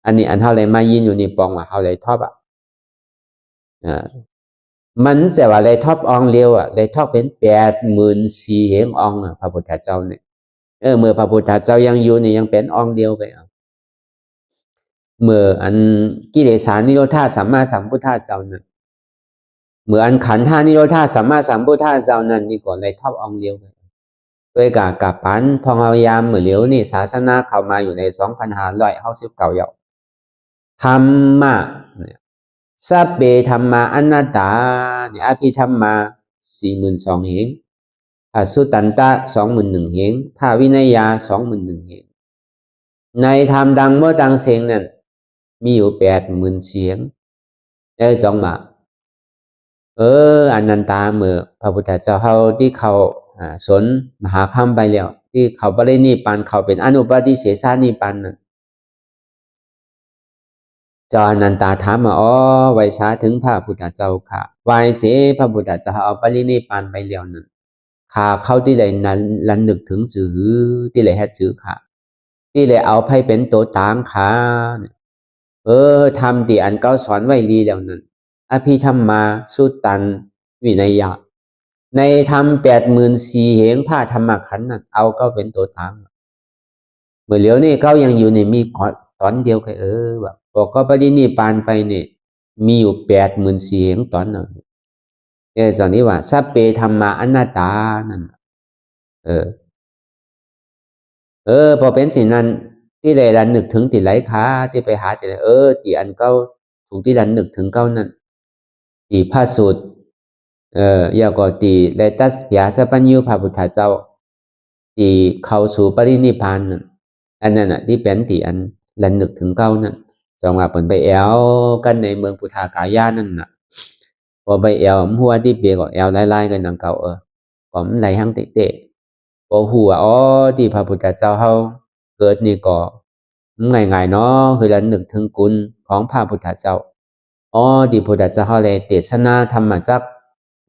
อันนี้อันเท่าไรมายินอยู่นี่ปองว่าเท่าไรทอบมันจะว่าไรทอบอองเร็วไรทอบเป็น84,000เหงอองพระพุทธเจ้าเนี่ยเมื่อพระพุทธเจ้ายังอยู่นี่ยังเป็นอองเดียวไปเมื่ออันกิเลสานิโรธาสัมมาสัมพุทธเจ้านั้นเมื่ออันขันธานิโรธาสัมมาสัมพุทธเจ้านั้นนี่ก่อนไรทอบอองเร็วไปด้วยกับปันพองพยายามเหมือนเหลียวนี่ศาสนาเข้ามาอยู่ใน2,569เยาธรรมะสัพเพธัมมาอนัตตาเนี่ยอภิธรรมมา42,000เหงสุตันตะ21,000เหงภาวินัยยา21,000เหงในธรรมดังเมื่อดังเสียงนั้นมีอยู่80,000เสียงจองมาอนันตาเมื่อพระพุทธเจ้าเขาที่เขาสนมหาคำไปแล้วที่เขาปรินิพพานเขาเป็นอนุปาทิเสสนิพพานนั่นเจ้าอนันตาถามมาไว้ช้าถึงพระพุทธเจ้าค่ะวายเสพระพุทธเจ้าเอาปรินิพพานไปแล้วนั่นข้าเขาที่ไหนนั้นลันนึกถึงจือที่ไหนแฮจือค่ะที่ไหนเอาไปเป็นตัวต่างค่ะทำที่อันเก้าสอนไว้ดีแล้วนั่นอภิธรรมมาสุตันวินัยยะในธรรม84,000เหงผ้าธรรมขันธ์นั่นเอาก็เป็นตัวต่างเมื่อเหลียวนี่เขายังอยู่ในมีตอนเดียวกันแบบบอกก็ปรินิพพานไปเนี่ยมีอยู่84,000เหงตอนนั้นตอนนี้ว่าสัพเพธัมมาอนัตตานั่นพอเป็นสิ่งนั้นที่เลยรันนึกถึงติไหลขาที่ไปหาติไหลที่อันเก้าถูกที่รันนึกถึงเก้านั่นที่พระสูตรยาก็ตีเลตัสยาสัพพัญญูพระพุทธเจ้าที่เข้าสู่ปรินิพพานนั่นอันนั้นที่เป็นที่อันระลึกถึงเก้านั่นจงว่าเปิ่นไปแอวกันในเมืองพุทธากายานั่นพอไปแอวหัวที่เปียก็แอวไล่ๆกันนังเก่าก็มันไหลหังเตะพอหัวที่พระพุทธเจ้าเฮาเกิดนี่ก็ง่ายๆเนาะคือระลึกถึงคุณของพระพุทธเจ้าที่พุทธเจ้าเฮาเลยเทศนาธรรมจัก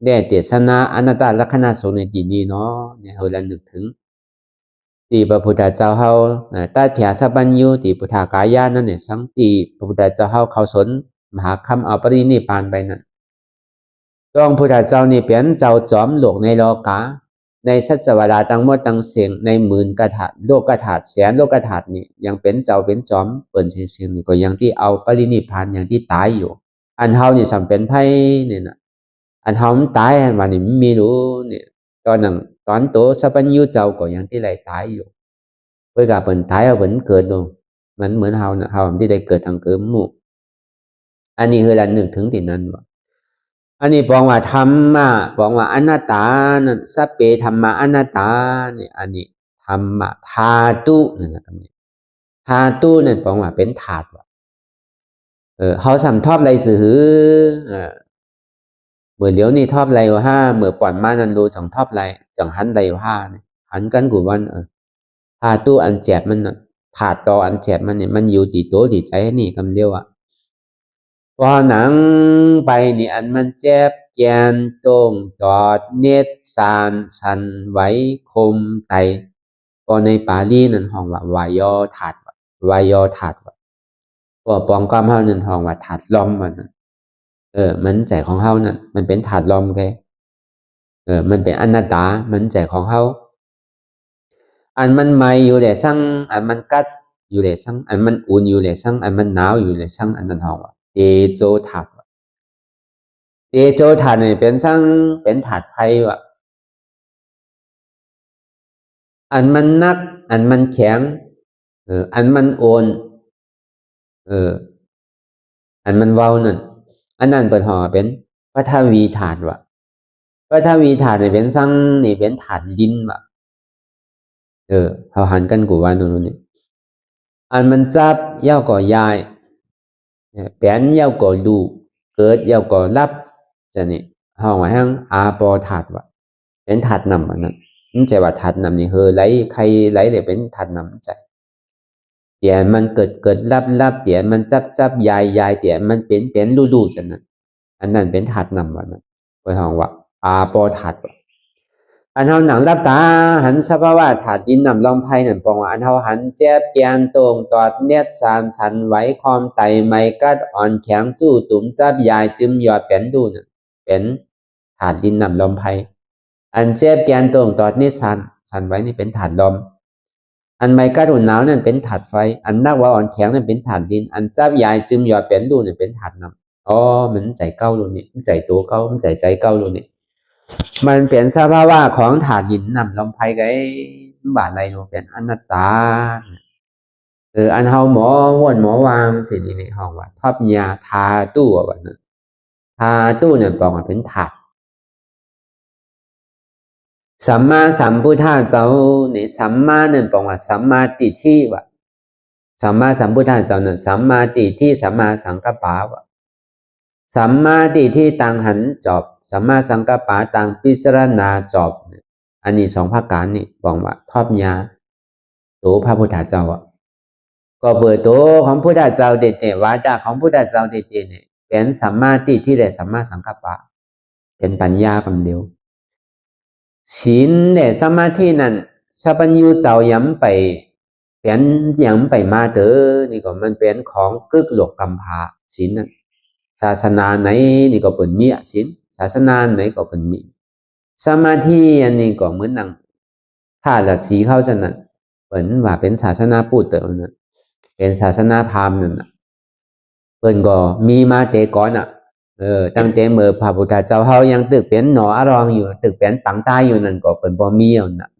ได้เทศนาอนัตตลักษณะสูงในที่นี้เนาะเนี่ยเราระลึกถึง ตีพระพุทธเจ้าเฮาตัดเพียสัพพัญญูตีพุทธากายานั่นเนี่ยสังตีพระพุทธเจ้าเฮาเขาสนมหาคำเอาปรินิพพานไปนั่นต้องพุทธเจ้านี่เป็นเจ้าจอมโลกในโลกาในสัจวดาทั้งหมดทั้งเสียงในหมื่นกถาโลกถาแสนโลกถานี่ยังเป็นเจ้าเป็นจอมเปิ่นเสียงนี่ก็ยังที่เอาปรินิพพานอย่างที่ตายอยู่อันเฮานี่สำเป็นไผเนี่ยนะอันเฮามันตายวันนี้มันมีรู้เนี่ยตอนนั้นตอนโตสัพพัญญูเจ้าก็ยังที่ไหลตายอยู่เพื่อกับเปิ่นตายเอาเปิ่นเกิดลงมันเหมือนเฮานะเฮาที่ได้เกิดทางเกิดหมู่อันนี้คือเรานึกถึงที่นั้นว่าอันนี้บอกว่าธรรมะบอกว่าอนัตตานั่นสัพเพธัมมาอนัตตาเนี่ยอันนี้ธรรมะธาตุนั่นนะคำนี้ธาตุนั่นบอกว่าเป็นธาตุว่าเขาสำทอบไรสื่อเมื่อเลี้ยวนี่ทอบไรวะห้าเมื่อก่อนมานันรู้จังทอบไรจังหันไรวะห้าเนี่ยหันกันกูวันธาตุอันแจบมันธาตุต่ออันแจบมันเนี่ยมันอยู่ที่ตัวที่ใจนี่คำเดียวพอหนังไปนี่อันมันเจ็บแกนตรงตอดเน็ดสานสันไหวคมไตพอในปาลีนั่นห้องว่าวายอถาดวายอถาดพอปองความเฮานั่นห้องว่าถาดลอมมันมันใจของเฮานั่นมันเป็นถาดลอมแกมันเป็นอนัตตามันใจของเฮาอันมันใหม่อยู่เลยสั่งอันมันกัดอยู่เลยสั่งอันมันอุ่นอยู่เลยสั่งอันมันหนาวอยู่เลยสั่งอันนั้นห้องว่าเตโชถาดเตโชถาดนี่เป็นสั่งเป็นถาดไฟว่ะอันมันนักอันมันแข็งอันมันโอนอันมันเว้านั่นอันนั้นเปิดห่อเป็นปฐวีถาดว่ะปฐวีถาดนี่เป็นสั่งนี่เป็นถาดดินว่ะเขาหันกันกูว่านู่นนี่อันมันจับเย้าก่อยายแปนเย้าก่อลูเกิดเย้าก่อรับจะนี่ห้องว่าห้างอาปอถาดว่ะเป็นถาดนำอันนั้นมันใจว่าถาดนำนี่ไหลใครไหลเลยเป็นถาดนำใจเดี๋ยวมันเกิดรับเดี๋ยวมันจับยายเดี๋ยวมันเป็นรูจังนั้นอันนั้นเป็นถาดนำวันนั้นเปิดห้องว่าอาปอถาดว่ะอันเฮาหนังรับตาหันสภาวะถาดดินนำลองไพ่นั่นปองว่าอันเฮาหันเจ็บแกนตรงตอดเน็ดสานสันไหวคอมไตไมกัดอ่อนแข็งสู้ตุ่มจับยายจึมยอดเป็นดูนั่นเป็นถาดดินนำลมไพ่อันเจ็บแกนตรงตอดเน็ดสันไหวนี่เป็นถาดลมอันไมกัดอุ่นหนาวนั่นเป็นถาดไฟอันนักว่าอ่อนแข็งนั่นเป็นถาดดินอันจับยายจึมยอดเป็นดูนั่นเป็นถาดนำอ๋อมันใจเก้าลูนี่มันใจตัวเก้ามันใจเก้าลูนี่มันเปลี่ยนสภาวะของถาดหินนำลมไพ่ไงบาดอะไรเปลี่ยนอนัตตาอันเฮาหมอวนหมอวางสินี่ในห้องว่าทอบยาทาตู้ว่านั้นทาตู้เนี่ยบอกว่าเป็นถาดสัมมาสัมพุทธะเจ้าเนี่ยสัมมาเนี่ยบอกว่าสัมมาติทิว่าสัมมาสัมพุทธะเจ้าเนี่ยสัมมาติทิสัมมาสังกัปปะว่าสัมมาติทิต่างหันจบสัมมาสังกัปปะต่างพิจารณาจบอันนี้สองภาคการนี่บอกว่าทอบยาตัวพระพุทธเจ้าก็เปิดตัวของพุทธเจ้าเด็ดๆวาจาของพุทธเจ้าเด็ดๆเนี่ยเป็นสัมมาติที่ได้สัมมาสังกัปปะเป็นปัญญาคำเดียวศีลเนี่ยสมาธินั้นสัพพัญญูเจ้าย้ำไปเป็นย้ำไปมาเตอนี่ก็มันเป็นของกึกหลกกำพาศีลนั้นศาสนาไหนนี่ก็เป็นมีศีลศาสนาไหนก็เป็นมีสมาธิอันนี้ก็เหมือนนังถ้าหลักสีเข้าจะนั้นเปิ่นว่าเป็นศาสนาพุทธนั้นเป็นศาสนาพราหมณ์นั่นเปิ่นก็มีมาแต่ก่อนตั้งแต่เมื่อพระพุทธเจ้าเฮายังตึกเป็นหนออรองอยู่ตึกเป็นปังตายอยู่นั่นก็เปิ่นบ่มีน่ะ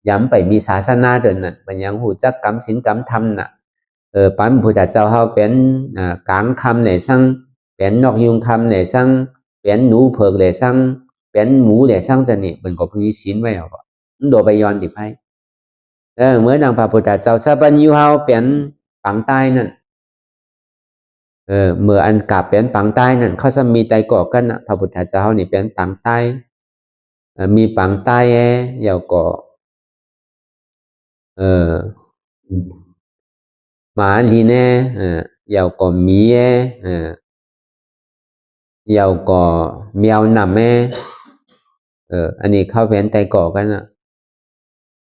ย้ำไปมีศาสนาเดินนั่นเปิ่นยังฮู้จักกรรมศีลกรรมธรรมน่ะปันพุทธเจ้าเฮาเป็นกลางคำเลยสั่งเป็นนกยุงคำเลยสั่งเป็นหนูเผือกเลยสั่งเป็นหมูเลยสั่งจะนี่เปิ่นก็มีศีลไว้เอามันโดไปย้อนดิไผเมื่อดังพระพุทธเจ้าสัพพัญญูเฮาเป็นปังตายนั่นเมื่ออันกลับเป็นปังใต้นั่นเขาจะมีใจก่อกันนะพระพุทธเจ้านี่เป็นปังใต้มีปังใต้เยาวก่อหมาลีเน่เยาวก่อมีเยาวก่อแมวหนำอันนี้เข้าเป็นใจก่อกันนะ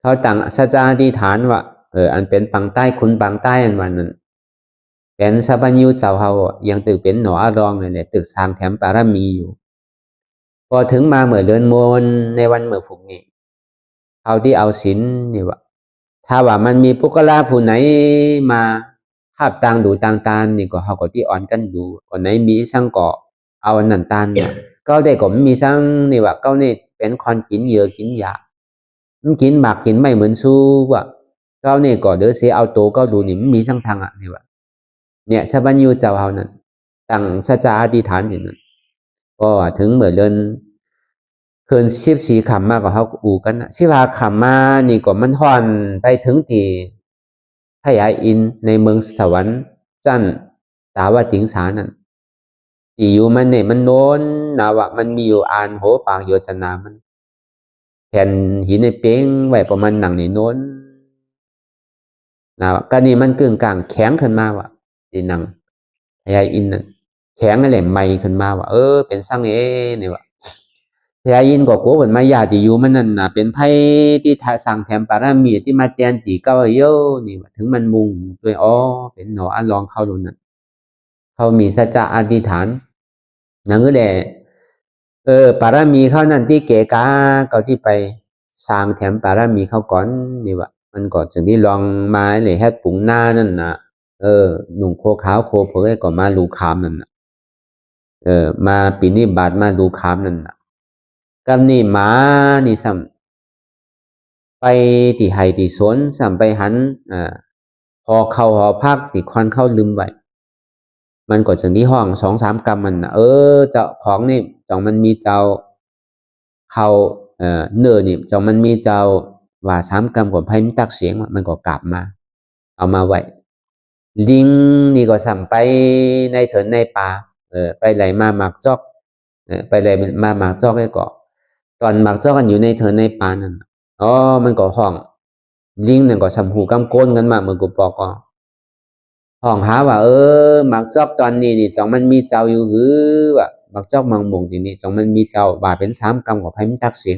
เขาตั้งสัจจะอธิษฐานว่าอันเป็นปังใต้คุณปังใต้อันวันนั้นเป็นสัพพัญญูเจ้าเขายังตึกเป็นหนออรองเลยแหละตึกสร้างแถมปารมีอยู่พอถึงมาเมื่อเดือนมนในวันเมื่อฝุกนี้เขาที่เอาศีลนี่ว่าถ้าว่ามันมีปุกลาผู้ไหนมาภาพต่างดูต่างตานี่ก็เขาก็ที่อ่อนกันดูคนไหนมีสังก็เอาอันนั้นตานเนี่ยก็ได้ก็มีสังนี่ว่าก็นี่เป็นคนกินเยอะกินยามันกินหมากกินไม่เหมือนสู้ว่าก็นี่ก็เดี๋ยวเสียเอาโตก็ดูนี่มันมีสังทางอ่ะนี่ว่าเนี่ยสัพพัญญูเจ้าเขานั้นตั้งสัจจะอธิษฐานสินั้นก็ถึงเมื่อเดือนคืน14ค่ำมาก็เขาอู่กัน15ค่ำมานี่ก็มันฮ้อนไปถึงที่พญาอินทร์ในเมืองสวรรค์จันตาวติงสานั่นที่อยู่มันเนี่ยมันโน้นนะว่ามันมีอยู่อ่านโหปากโยชนามันแผ่นหินในเป้งไว้ประมาณหนังในโน้นนะก็นี่มันกึ่งกลางแข็งขึ้นมาว่ะที่หนังพญาอินทร์นั่นแข็งอะไรใหม่ขึ้นมาว่าเป็นสร้างนี่ว่ะพญาอินทร์ก็กลัวผลมายาที่อยู่มันนั่นน่ะเป็นไพ่ที่สร้างแถมปารมีที่มาเตียนตีเก้าเยอะนี่ถึงมันมุงด้วยเป็นหนออันลองเข้าดูนั่นเขามีสัจจะอธิษฐานนั่นก็แหละปารมีเขานั่นที่เกกาเขาที่ไปสร้างแถมปารมีเขาก่อนนี่ว่ะมันก็จึงที่ลองมาเลยให้ปุ๋งหน้านั่นนะหนุ่มโคขาวโคเผยก็มาลูคามนั่นนะมาปีนี้บาทมาลูคามนั่นนะกำนี่หมานี่ซ้ำไปที่ไห่ที่สวนซ้ำไปหันพอเข้าหอพักที่ควันเข้าลืมไว้มันก็จึงที่ห้อง2-3 กรรมมันนะเจ้าของนี่จองมันมีเจ้าเขาเนื้อนี่จองมันมีเจ้าว่า3 กรรมกว่าไพ่มตักเสียงมันก็กลับมาเอามาไว้ลิงนี่ก็สั่มไปในเถินในป่าไปไหลมาหมากจอกไปไหลมาหมากจอกไอ้ก็ตอนหมากจอกกันอยู่ในเถินในป่านั่นมันก็ห้องลิงนั่นก็สั่มหูกำโกนกันมาเมื่อกูปอกก็ห้องหาว่าหมากจอกตอนนี้นี่จองมันมีเจ้าอยู่หรือว่าหมากจอกมังมงที่นี่จองมันมีเจ้าว่าเป็น3 กรรมกว่าไพ่มตักเสียง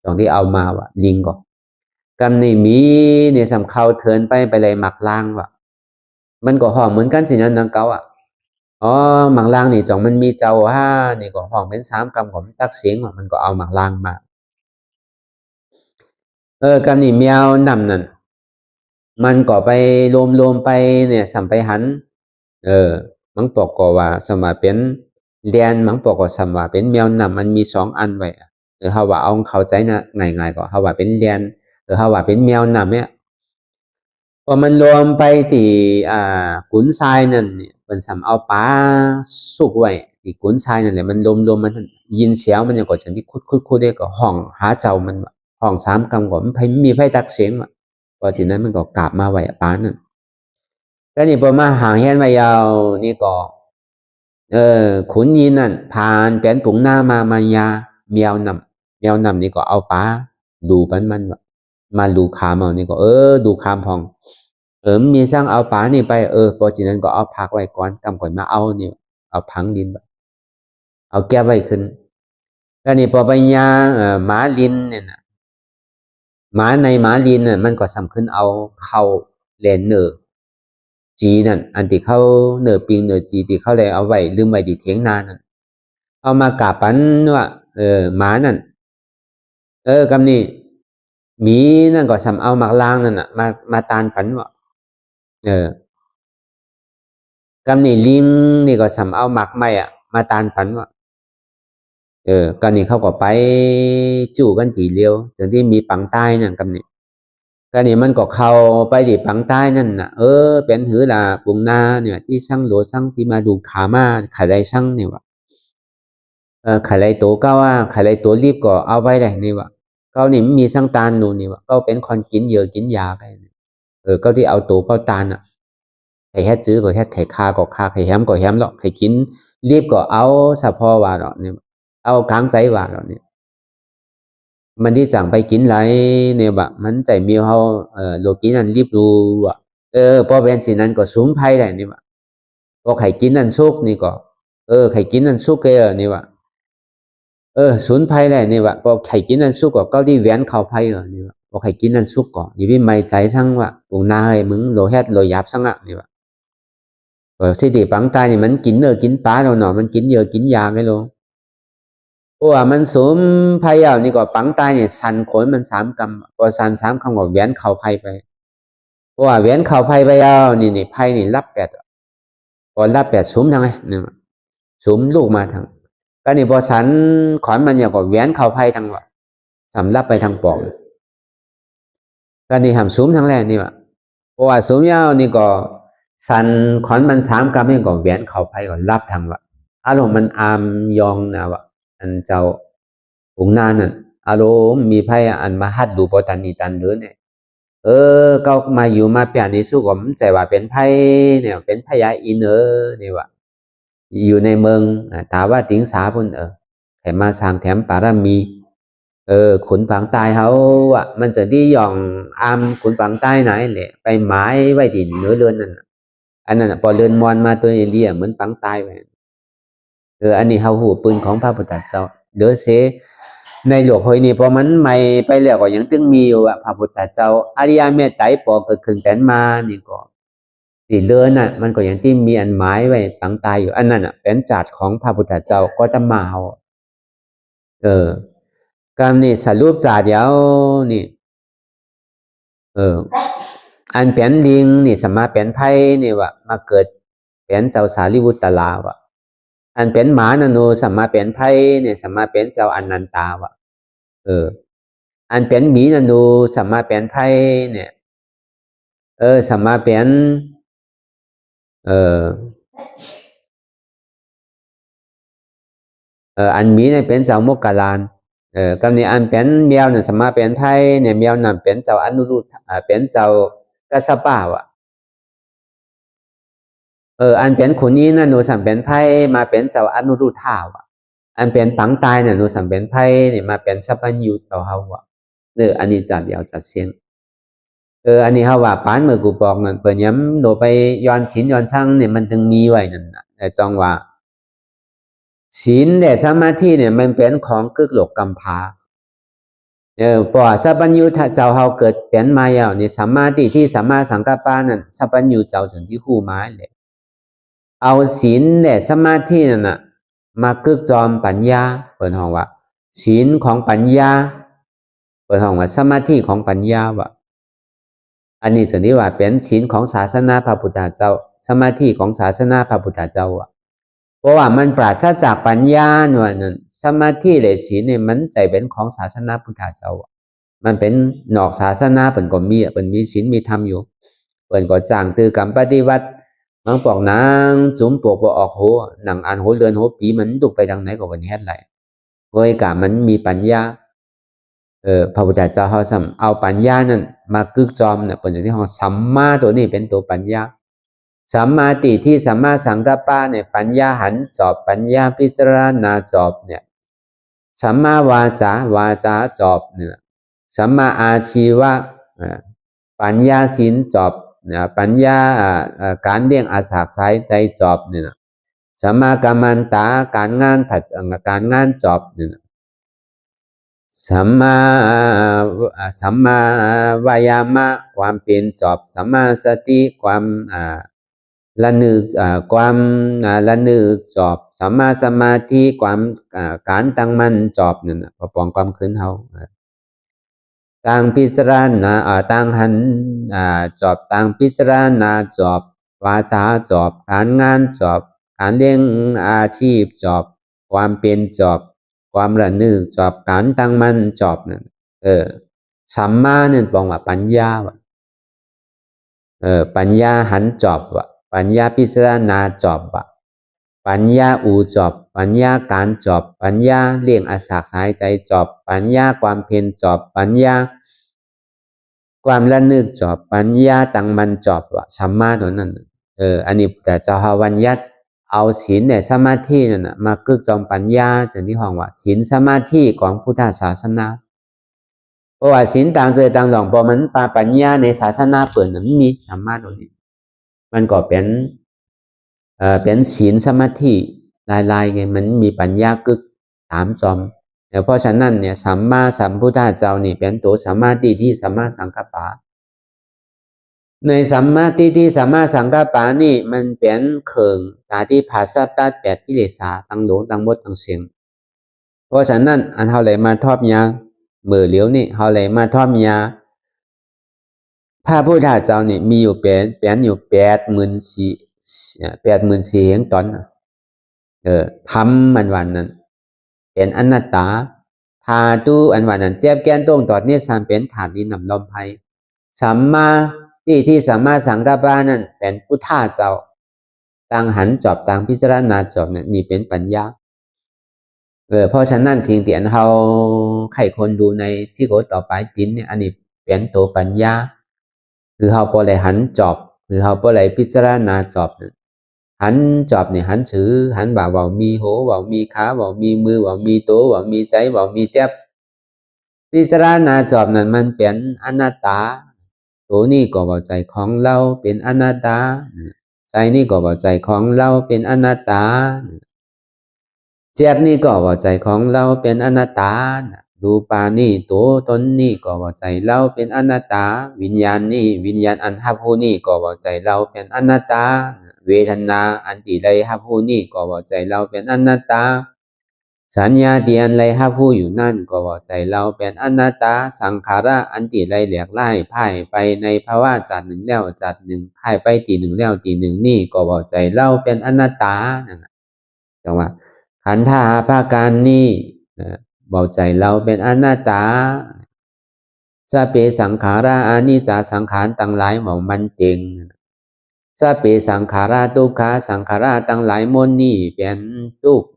จองที่เอามาว่าลิงก็กรรมนี่มีเนี่ยสั่มเข้าเถินไปไหลหมักล่างว่ามันก็ห้องเหมือนกันสินั้นนังเก่าหมังล่างนี่จองมันมีเจ้านี่ก็ห้องเป็น3 กรรมของตักเสียงมันก็เอาหมังล่างมากรรมนี่แมวนำนั่นมันก็ไปรวมไปเนี่ยสัมไปหันมังปอกก็ว่าสมว่าเป็นเรียนมังปอกก็สมว่าเป็นแมวนำมันมี2 อันไว้เฮาว่าเอาเข้าใจนะง่ายๆก็เฮาว่าเป็นเรียนเฮาว่าเป็นแมวนำเนี่ยพอมันรวมไปที่กุนทรายนั่นมันสำเอาปลาสุกไว้ที่กุนทรายนั่นแหละมันรวมมันยินเสียงมันยังก็ฉันที่คุดได้ก็ห้องหาเจ้ามันห้อง3 กรรมก็มันมีไพ่ตักเสียงพอทีนั้นมันก็กลับมาไว้ปลานั่นก็นี่พอมาห่างเห็นไว้ยาวนี่ก็ขุนยินนั่นผ่านเป็นปุ๋งหน้ามายาแมวนำนี่ก็เอาปลาดูมันมาดูคามเอานี่ก็ดูคามพองมีสร้างเอาปลานี่ไปพอจีนั้นก็เอาพักไว้ก่อนกำก่อนมาเอานี่เอาพังดินเอาแก้ไว้ขึ้นแล้วนี่พอไปยาหมาลินเนี่ยนะหมาในหมาลินน่ะมันก็สำคัญเอาเข้าเลนเนอร์จีนั่นอันที่เขาเนอร์ปิงเนอร์จีที่เขาเลยเอาไว้ลืมไว้ดีเถียงนานั่นเอามากาปันว่าหมานั่นกำนี่มีนั่นก็สำเอาหมักล่างนั่นน่ะมาตานปันว่ากำนี่ลิงนี่ก็สำเอาหมักไม่มาตานปันว่ก็นี่เขาก็ไปจู่กันทีเดียวจนที่มีปังใต้นั่นกำนี่ก็นี่มันก็เข้าไปดิปังใต้นั่นน่ะเป็นหือละปุงนาเนี่ยที่ช่างโหลช่างที่มาดูขามาขายไรช่างเนี่ยว่ะขายไรตัวก็ว่าขายไรตัวรีบก็เอาไว้ได้นี่ว่ะเขานี่มีช่างตาลนู่นนี่ว่ะก็เป็นคนกินเยอะกินยาไปก็ที่เอาตัวก็ตาลใครแค่ซื้อก็แค่ไข่คาก็คาไข่แฮมก็แฮมหรอกไข่กินรีบก็เอาสะพอว่าหรอกเนี่ยเอาค้างใจว่าหรอกเนี่ยมันที่สั่งไปกินไรเนี่ยบะมันใจมีเขาโลกินนั่นรีบดูว่ะพอเป็นสิ่งนั้นก็สูญภัยได้นี่ว่ะพอไข่กินนั่นซุกนี่ก็ไข่กินนั่นซุกนี่ว่ะสูญภัยได้นี่ว่ะพอไข่กินนั่นซุกก็ที่แหวนเข้าภัยนี่ว่ะ บอกให้กินนั่นสุกก่อนอย่าไปไม่ใส่ทั้งว่าปุ่งนาให้มึงโลเฮ็ดโลยับสังอ่ะนี่ว่าสิติปังตายนี่มันกินกินปลาเราเนาะมันกินเยอะกินยาไงโลเพราะว่ามันสมไผ่เอานี่ก็ปังตายเนี่ยสันขนมัน3 กำพอสัน3 กำก็แหวนเข่าไผ่ไปเพราะว่าแหวนเข่าไผ่ไปเอานี่ไผ่นี่รับ8พอรับ8สุมทั้งไงนี่สุมลูกมาทั้งก็นี่พอสันขอนมันอย่างก็แหวนเข่าไผ่ทั้งว่าสำรับไปทางปอกก็นี่ทำสุมทั้งแรกนี่ว่าเพราะว่าสุมยาวนี่ก็สันขอนมัน3 กำนี่ก็แหวนเข่าไผ่ก็รับทางว่าอารมณ์มันอามยองนะว่าอันเจ้าหุงนานนั่นอารมณ์มีไพ่อันมาฮัดดูปตันนีตันเดือเนี่ยก็มาอยู่มาเปลี่ยนในสู้ผมใจว่าเป็นไพ่เนี่ยเป็นพญาอินนี่ว่าอยู่ในเมืองถามว่าติ๋งสาพุ่นแถมมาสร้างแถมปารมีขุนฝังใต้เขาอ่ะมันจะดีย่องอามขุนฝังใต้ไหนแหละไปหมายไว้ดินเนื้อเรือนนั่นอันนั้นพอเรือนมอนมาตัวเดียเหมือนฝังใต้ไปอันนี้เขาหูปืนของพระพุทธเจ้าเด้อเสในหลวงหอยนี่พอมันไม่ไปแล้วก็ยังตึงมีอยู่พระพุทธเจ้าอริยเมตไตรปอเกิดขึ้นแต่มานี่ก็ที่เลื่อนมันก็ยังที่มีอันหมายไว้ฝังตายอยู่อันนั้นเป็นจัดของพระพุทธเจ้าก็จะมาเอาการนี่สรุปจัดเดียวนี่อันเป็นลิงนี่สมาเป็นไพ่นี่ว่ามาเกิดเป็นเจ้าสารีบุตรลาวะอันเป็นหมานาโนสัมมาเป็นไพ่เนี่ยสัมมาเป็นเจ้าอนันตาวะอันเป็นหมีนาโนสัมมาเป็นไพ่เนี่ยสัมมาเป็นอันหมีเนี่ยเป็นเจ้าโมกขลานกำนี้อันเป็นแมวเนี่ยสัมมาเป็นไพ่เนี่ยแมวนั่นเป็นเจ้าอนุรุตเป็นเจ้ากัสสปาวะอันเป็นขุนนี้นะหนูสัมเป็นไพ่มาเป็นเจ้าอนุรุทธาวะอันเป็นปังตายเนี่ยหนูสัมเป็นไพ่เนี่ยมาเป็นสัพพัญญูเจ้าเฮาวะอันนี้จัดเดียวจัดเสียงอันนี้เฮาว่าปานเมื่อกูบอกนั่นเปิ่นย้ำโดไปย้อนศีลย้อนสั่งเนี่ยมันถึงมีไว้นั่นน่ะแต่จองว่าศีลและสมาธิเนี่ยมันเป็นของกึกหลกกำพาเพราะสัพพัญญูเจ้าเฮาเกิดเป็นมาแล้วนี่สมาธิที่สัมมาสังกัปปะนั่นสัพพัญญูเจ้าถึงที่คู่ไม้เลยเอาศีลและสมาธินั่นน่ะมากึกจอมปัญญาเปิดห้องว่าศีลของปัญญาเปิดห้องว่าสมาธิของปัญญาวะอันนี้สันนิว่าเป็นศีลของศาสนาพระพุทธเจ้าสมาธิของศาสนาพระพุทธเจ้าอ่ะเพราะว่ามันปราศจากปัญญาหน่วยนั้นสมาธิและศีลเนี่ยมันใจเป็นของศาสนาพุทธเจ้ามันเป็นนอกศาสนาเป็นก็มีเป็นมีศีลมีธรรมอยู่เป็นก็จ้างตือกรรมปฏิวัติบางปอกนางจุ่มปวกบ่ออกหัวหนังอันหัวเรือนหัวปีมันตุกไปทางไหนก็เป็นเฮ็ดไรโดยการมันมีปัญญาพระพุทธเจ้าเขาเอาปัญญานั้นมากึกจอมเนี่ยเป็นสิ่งที่เขาสัมมาตัวนี้เป็นตัวปัญญาสัมมาติที่สัมมาสังกัปปะเนี่ยปัญญาหันจอบปัญญาพิจารณาจอบเนี่ยสัมมาวาจาจอบเนี่ยสัมมาอาชีวะปัญญาศีลจอบปัญญาการเลี้ยงอาสาสายใจจอบเนี่ยสัมมากัมมันตาการงานจอบเนี่ยสัมมาวายามะความเป็นจอบสัมมาสติความละนึกจอบสัมมาสมาธิความการตั้งมั่นจอบนั่นพอปองความขึ้นเฮาต่างพิจารณาต่างหันจอบต่างพิจารณาจอบวาจาจอบการงานจอบการเลี้ยงอาชีพจอบความเป็นจอบความระนึกจอบการตั้งมั่นจอบนั่นสัมมาเนี่ยบอกว่าปัญญาวะปัญญาหันจอบวะปัญญาพิจารณาจอบวะปัญญาอูจอบปัญญาการจอบปัญญาเลี้ยงอาสาสายใจจอบปัญญาความเพียรจอบปัญญาความระนึกจอบปัญญาตั้งมั่นจอบวะสัมมาตัวนั้นอันนี้แต่เจ้าหาวัญญัติเอาศีลเนี่ยสมาธินั่นนะมากึกจอมปัญญาจนที่ห้องว่าศีลสมาธิของพุทธศาสนาเพราะว่าศีลต่างเจอต่างหลองพอมันปัญญาในศาสนาเปิดนั้นมีสามารถตรงนี้มันก็เป็นศีลสมาธิลายไงมันมีปัญญากึกตามจอม เพราะฉะนั้นเนี่ยสัมมาสัมพุทธเจ้านี่เป็นตัวสัมมาทิฏฐิสัมมาสังกัปปะในสัมมาทิฏฐิสัมมาสังกัปปะนี่มันเป็นเครื่องตาที่ภาษาตัดแปดกิเลสตั้งหลงตั้งมดตั้งเสียงเพราะฉะนั้นอันเฮาเลยมาทอบยาเมื่อเหลียวนี่เฮาเลยมาทอบยาพระพุทธเจ้านี่มีอยู่เป็นอยู่84,000เหงตอนทำมันวันนั้นเป็นอนัตตาธาตุอันวันนั้นเจ็บแก้นตรงตอดเนี่ยสามเป็นฐานดินนำลมไพสัมมาที่สัมมาสังกัปปะนั้นเป็นพุทธะเจ้าต่างหันจอบต่างพิจารณาจอบเนี่ยนี่เป็นปัญญาเพราะฉะนั้นสิ่งที่อันเฮาใครคนดูในที่โกต่อไปตินเนี่ยอันนี้เป็นตัวปัญญาคือเฮาบ่ได้หันจอบคือเฮาบ่ได้พิจารณาจอบหันจอบนี่หันถือหันว่ามีโหว่ามีขาว่ามีมือว่ามีตัวว่ามีใจว่ามีเจ็บพิจารณาจอบนั้นมันเป็นอนัตตาตัวนี้ก็ว่าใจของเราเป็นอนัตตาใจนี่ก็ว่าใจของเราเป็นอนัตตาเจ็บนี่ก็ว่าใจของเราเป็นอนัตตารูปานี่ตัวตนนี่ก็ว่าใจเราเป็นอนัตตาวิญญาณนี่วิญญาณอันรับรู้นี่ก็ว่าใจเราเป็นอนัตตาเวทนาอันที่ใดรับรู้นี่ก็ว่าใจเราเป็นอนัตตาสัญญาที่อันใดรับรู้อยู่นั่นก็ว่าใจเราเป็นอนัตตาสังขารอันที่ใดแหลกไล่พ่ายไปในภาวะจัดหนึ่งแล้วจัดหนึ่งพ่ายไปตีหนึ่งแล้วตีหนึ่งนี่ก็ว่าใจเราเป็นอนัตตาจังว่าขันธ์ห้าภาการนี้บอกใจเราเป็นอนัตตาสเปสังขาราอานิจจสังขารตั้งหลายว่ามันเต็งสเปสังขาราทุกขาสังขาราตั้งหลายมนนี่เป็นทุกข์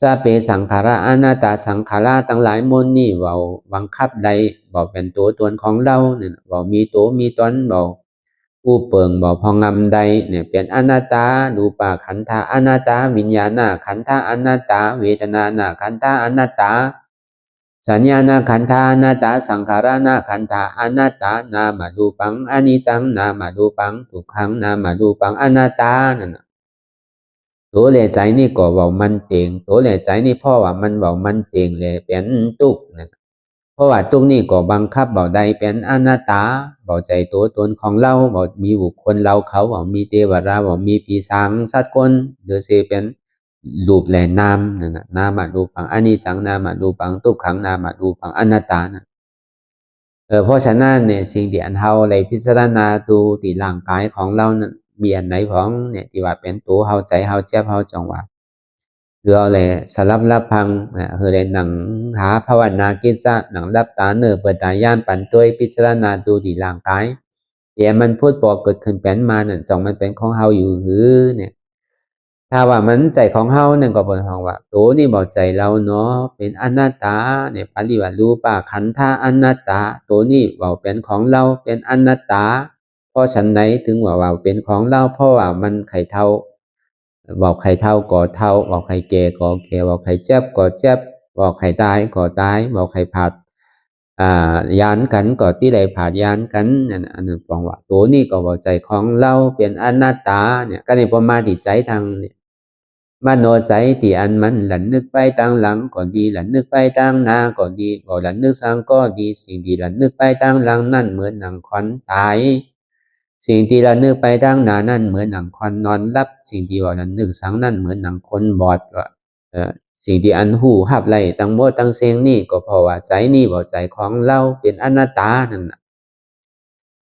สเปสังขาราอนัตตาสังขาราตั้งหลายมนนี่ว่าบังคับใดบอกเป็นตัวตนของเราเนี่ยบอกมีตัวมีตนบอกผู้เปิงบอกพองำใดเนี่ยเป็นอนัตตาดูปาขันธาอนัตตาวิญญาณขันธาอนัตตาเวทนาขันธาอนัตตาสัญญาณขันธาอนัตตาสังขารขันธาอนัตตานามาดูปังอนิจจังนามาดูปังทุกขังนามาดูปังอนัตตานั่นตัวเหลใจนี่ก็ว่ามันเต็งตัวเหลใจนี่พ่อว่ามันว่ามันเต็งเลยเป็นตุกนั่นเพราะว่าตุกนี่ก็บังคับบอกใดเป็นอนัตตาบอกใจตัวตนของเราบอกมีบุคคลเราเขาบอกมีเทวราบอกมีปีศาจสัตว์คนหรือเสเป็นรูปแหล่นามนั่นนามาดูปังอนิจจังนามาดูปังทุกขังนามาดูปังอนัตตานะเพราะฉะนั้นเนี่ยสิ่งที่อันเฮาเลยพิจารณาดูที่ร่างกายของเรานั้นมีอันไหนของเนี่ยที่ว่าเป็นตัวเฮาใจเฮาเจ็บเฮาจังหวะคือเอาเลยสลับรับพังคือเลยหนังหาภาวนากิจจะหนังรับตาเนื้อเปิดตาย่านปันตัวพิจารณาดูที่ร่างกายแต่มันพูดบอกเกิดขึ้นเป็นมาเนี่ยจังมันเป็นของเฮาอยู่หรือเนี่ยถ้าว่ามันใจของเฮาเนี่ยก็เป็นของว่าตัวนี่บอกใจเราเนาะเป็นอนัตตาเนี่ยปริวัติรูปะขันธาอนัตตาตัวนี่บอกเป็นของเราเป็นอนัตตาเพราะฉันไหนถึงว่าเป็นของเราเพราะว่ามันไข่เท่าบอกไข่เท่าก่อเท่าบอกไข่แก่ก่อแก่บอกไข่เจ็บก่อเจ็บบอกไข่ตายก่อตายบอกไข่ผาดยานกันก่อที่ใดผาดยานกันนั่นอันนั้นบอกว่าตัวนี้ก็บอกใจของเราเป็นอนัตตาเนี่ยก็ในประมาณที่ใจทางเนี่ยมโนใจที่อันมันหลันนึกไปตั้งหลังก่อนดีหลันนึกไปตั้งหน้าก่อนดีบอกหลันนึกสร้างก็ดีสิ่งที่หลันนึกไปตั้งหลังนั่นเหมือนหนังควันตายสิ่งที่เรานึกไปตั้งหน้านั่นเหมือนหนังควันนอนรับสิ่งที่ว่าเรานึกสังนั่นเหมือนหนังคนบอดว่าสิ่งที่อันหูหับไหลตั้งโมตั้งเสียงนี่ก็เพราะว่าใจนี่บอกใจของเราเป็นอนัตตานั่นน่ะ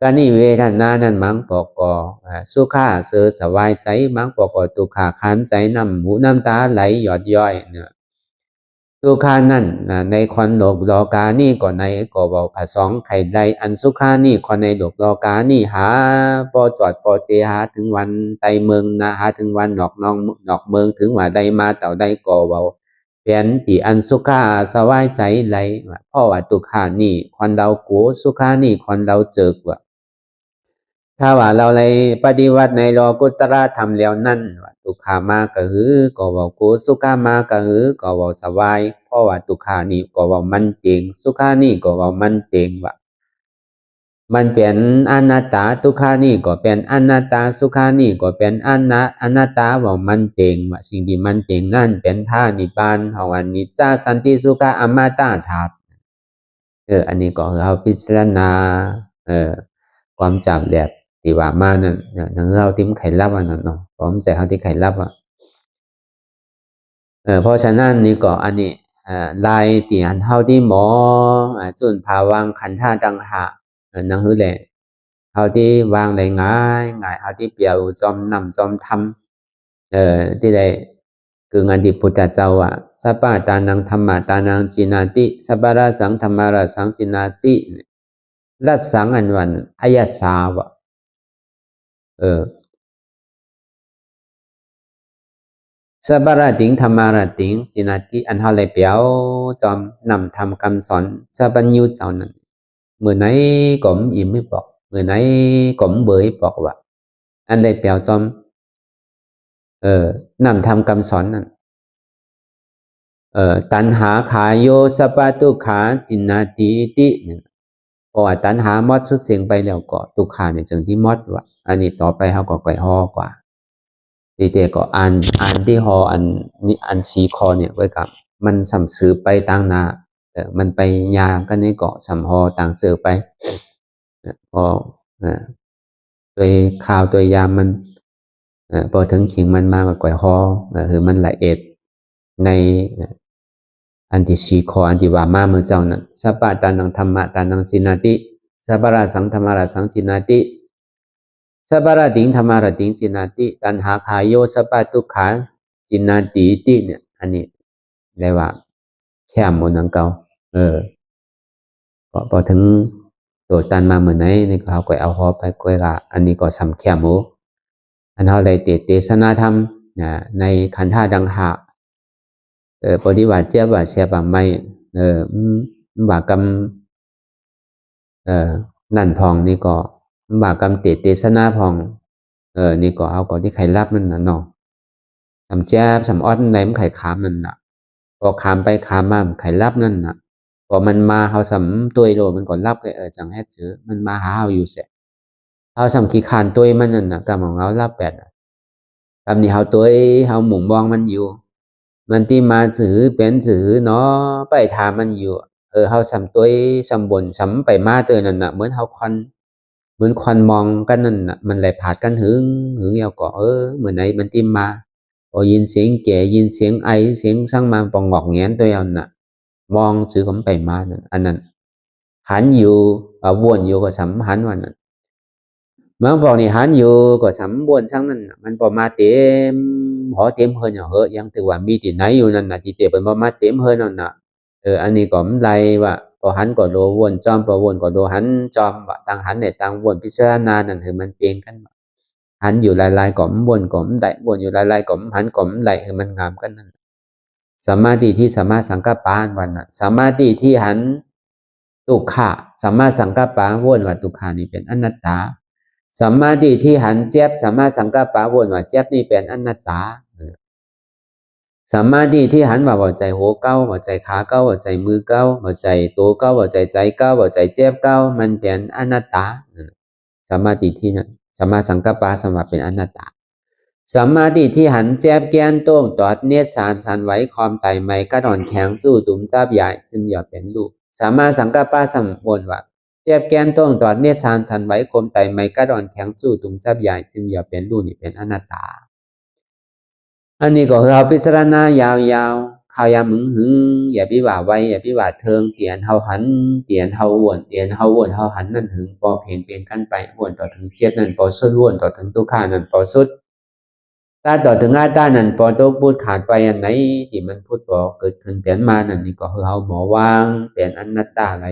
การนี่เวทนานั้นมังปอกอสุขาเสอสบายใจมังปอกอตุขาขันใจน้ำหูน้ำตาไหลหยอดย่อยเนี่ยสุขานั่นในควันโลกโลกานี่ก่อนในก็บอกผสองไข่ใดอันสุขานี่คนในโลกโลกานี่หาปอจอดปอเจหาถึงวันไตเมืองนะหาถึงวันนอกน้องนอกเมืองถึงว่าใดมาเต่าใดก็บอกเป็นที่อันสุขาสบายใจไหลเพราะว่าตุขานี่คนเราโกสุขานี่คนเราเจอว่าถ้าว่าเราเลยปฏิวัติในโลกุตระธรรมแล้วนั่นว่าทุกขามาก็หือก็บอกกูสุขามาก็หือก็บอกสบายเพราะว่าทุกขานี่ก็บอกมันเต็งสุขานี่ก็บอกมันเต็งว่า มันเป็นอนัตตาทุกขานี่ก็เป็นอนัตตาสุขานี่ก็เป็นอนัตตาว่ามันเต็งว่าสิ่งที่มันเต็งนั่นเป็นพระนิพพานของอนิจจาสันติสุขอมตะธาตุอันนี้ก็เราพิจารณาความจำแบบที่ว่ามานั่นนั่นเราที่มันไขลับอันนั้นเนาะผมใจเขาที่ไขลับอ่ะเพราะฉะนั้นนี่ก็อันนี้ลายเตียนเท่าที่หมอจุนภาวังขันธ์ท่าดังหะนังหือแหละเท่าที่วางได้ง่ายเท่าที่เปียวจอมนำจอมทำที่ใดคืองานที่พุทธเจ้าอ่ะสัพพะตานังธรรมะตานังจินาติสัพพะราสังธรรมะราสังจินาติรัสสังอันวันอายะสาวะสัพพะราติงธรรมะราติงจินาติอันเฮาเลยเปียวจอมนำทำคำสอนสัพพัญญูเจ้านั้นเมื่อไหนก็อิ่มไม่บอกเมื่อไหนก็เบื่อบอกว่าอันเลยเปียวจอมนำทำคำสอนนั้นตัณหาขาโยสัพพะทุกขาจินนาติติเพราะว่าตัณหามอดสุดเสียงไปแล้วก็ทุกขาเนี่ยจึงที่มอดว่าอันนี้ต่อไปเขาก็ไกวห่อกว่าดีเจก็อ่านที่ฮออันสีคอเนี่ยไว้กับมันสัมสือไปต่างนามันไปยากันนี่ก็สัมฮอต่างเสือไปพอตัวข่าวตัวยามมันพอถึงขิงมันมากกว่าฮอคือมันละเอียดในอันที่สีคออันที่ว่ามาเมื่อเจ้านั้นสัพพะตานังธรรมะตานังจินาติสัพพะราสังธรรมะราสังจินาติสัพพะราติงธรรมะราติงจินาติตัณหาขายโยสัพพะทุกขาจินาติติเนี่ยอันนี้เรียกว่าแค่หมดนังเก่าพอถึงตัวตันมาเหมือนไหนนี่เขาก็เอาฮอไปกวยละอันนี้ก็สำแค่หมูอันเขาได้เทศนาธรรมในขันธ์ท่าดังหาปฏิวัติเจ้าว่าเสียบไม่บากรรมนั่นพองนี่ก็บากรรมเทศนาพองนี่ก็เอาก็ที่ใครรับนั่นน่ะเนาะสำแจ๊บสำออดไหนมันไข่ขามนั่นน่ะพอขามไปขามมาไข่รับนั่นน่ะพอมันมาเขาสำตัวโลมันก่อนรับไปจังแฮดเจอมันมาหาเขาอยู่เสียเขาสำขี้คานตัวมันนั่นน่ะกำของเรารับแปดกำนี่เขาตัวเขาหมุนมองมันอยู่มันที่มาสื่อเป็นสื่อเนาะไปถามมันอยู่เขาสำตัวสำบนสำไปมาเตือนนั่นน่ะเหมือนเขาควันเหมือนควันมองกันนั่นน่ะมันไหลผ่านกันหึงเอวก็เหมือนไหนมันที่มาพอยินเสียงแก่ยินเสียงไอเสียงสั่งมาปองงอกแงนตัวเองน่ะมองสื่อผมไปมานั่นอันนั้นหันอยู่วนอยู่ก็สำหันวันนั้นเมื่อบอกนี่หันอยู่ก็สำวนสั่งนั่นมันพอมาเต็มหอเต็มเฮินเหอะยังถือว่ามีที่ไหนอยู่นั่นน่ะที่เต็มเป็นพอมาเต็มเฮินนั่นน่ะอันนี้ก็ไม่ไรว่าพอหันก็โดวนจอมพอวนก็โดหันจอมว่าต่างหันเนี่ยต่างวนพิจารณานั่นคือมันเปลี่ยนกันหันอยู่ลายๆก็วนก็ได้วนอยู่ลายๆก็หันก็ได้คือมันงามกันนั่นสมาธิที่สมาสังกัปปานวันน่ะสมาธิที่หันทุกขะสมาสังกัปปะวนว่าทุกขานี่เป็นอนัตตาสมาธิที่หันเจ็บสมาสังกัปปะวนว่าเจ็บนี่เป็นอนัตตาสมาธิที่หันว่าหัวใจหัวเก้าหัวใจขาเก้าหัวใจมือเก้าหัวใจตัวเก้าหัวใจใจเก้าหัวใจเจ็บเก้ามันเป็นอนัตตาสมาธิที่นั้นสมาสังกัปปะสมาเป็นอนัตตาสมาธิที่หันแจ็บแกนโต้งตอดเนตรสารไหวความไตไม่กระดอนแข็งสู้ตุ่มจับใหญ่จึงอย่าเป็นลูกสมาสังกัปปะสมบูรณ์ว่าเจ็บแกนโต้งตอดเนตรสารไหวความไตไม่กระดอนแข็งสู้ตุ่มจับใหญ่จึงอย่าเป็นลูกนี่เป็นอนัตตาอันนี้ก็เราพิจารณายาวๆข่าวยามึงหึงอย่าพิว่าไว้อย่าพิว่าเทิงเตียนเฮาหันเตียนเฮาวนเตียนเฮาวนเฮาหันนั่นหึงพอเพียงเปลี่ยนกันไปวนต่อถึงเทียบนั่นพอสุดวนต่อถึงตุกขานั่นพอสุดถ้าต่อถึงอาตานั่นพอต้องพูดขาดไปอันไหนที่มันพูดพอเกิดขึ้นเปลี่ยนมานั่นนี่ก็คือเฮาหมอวางเปลี่ยนอนัตตาไหล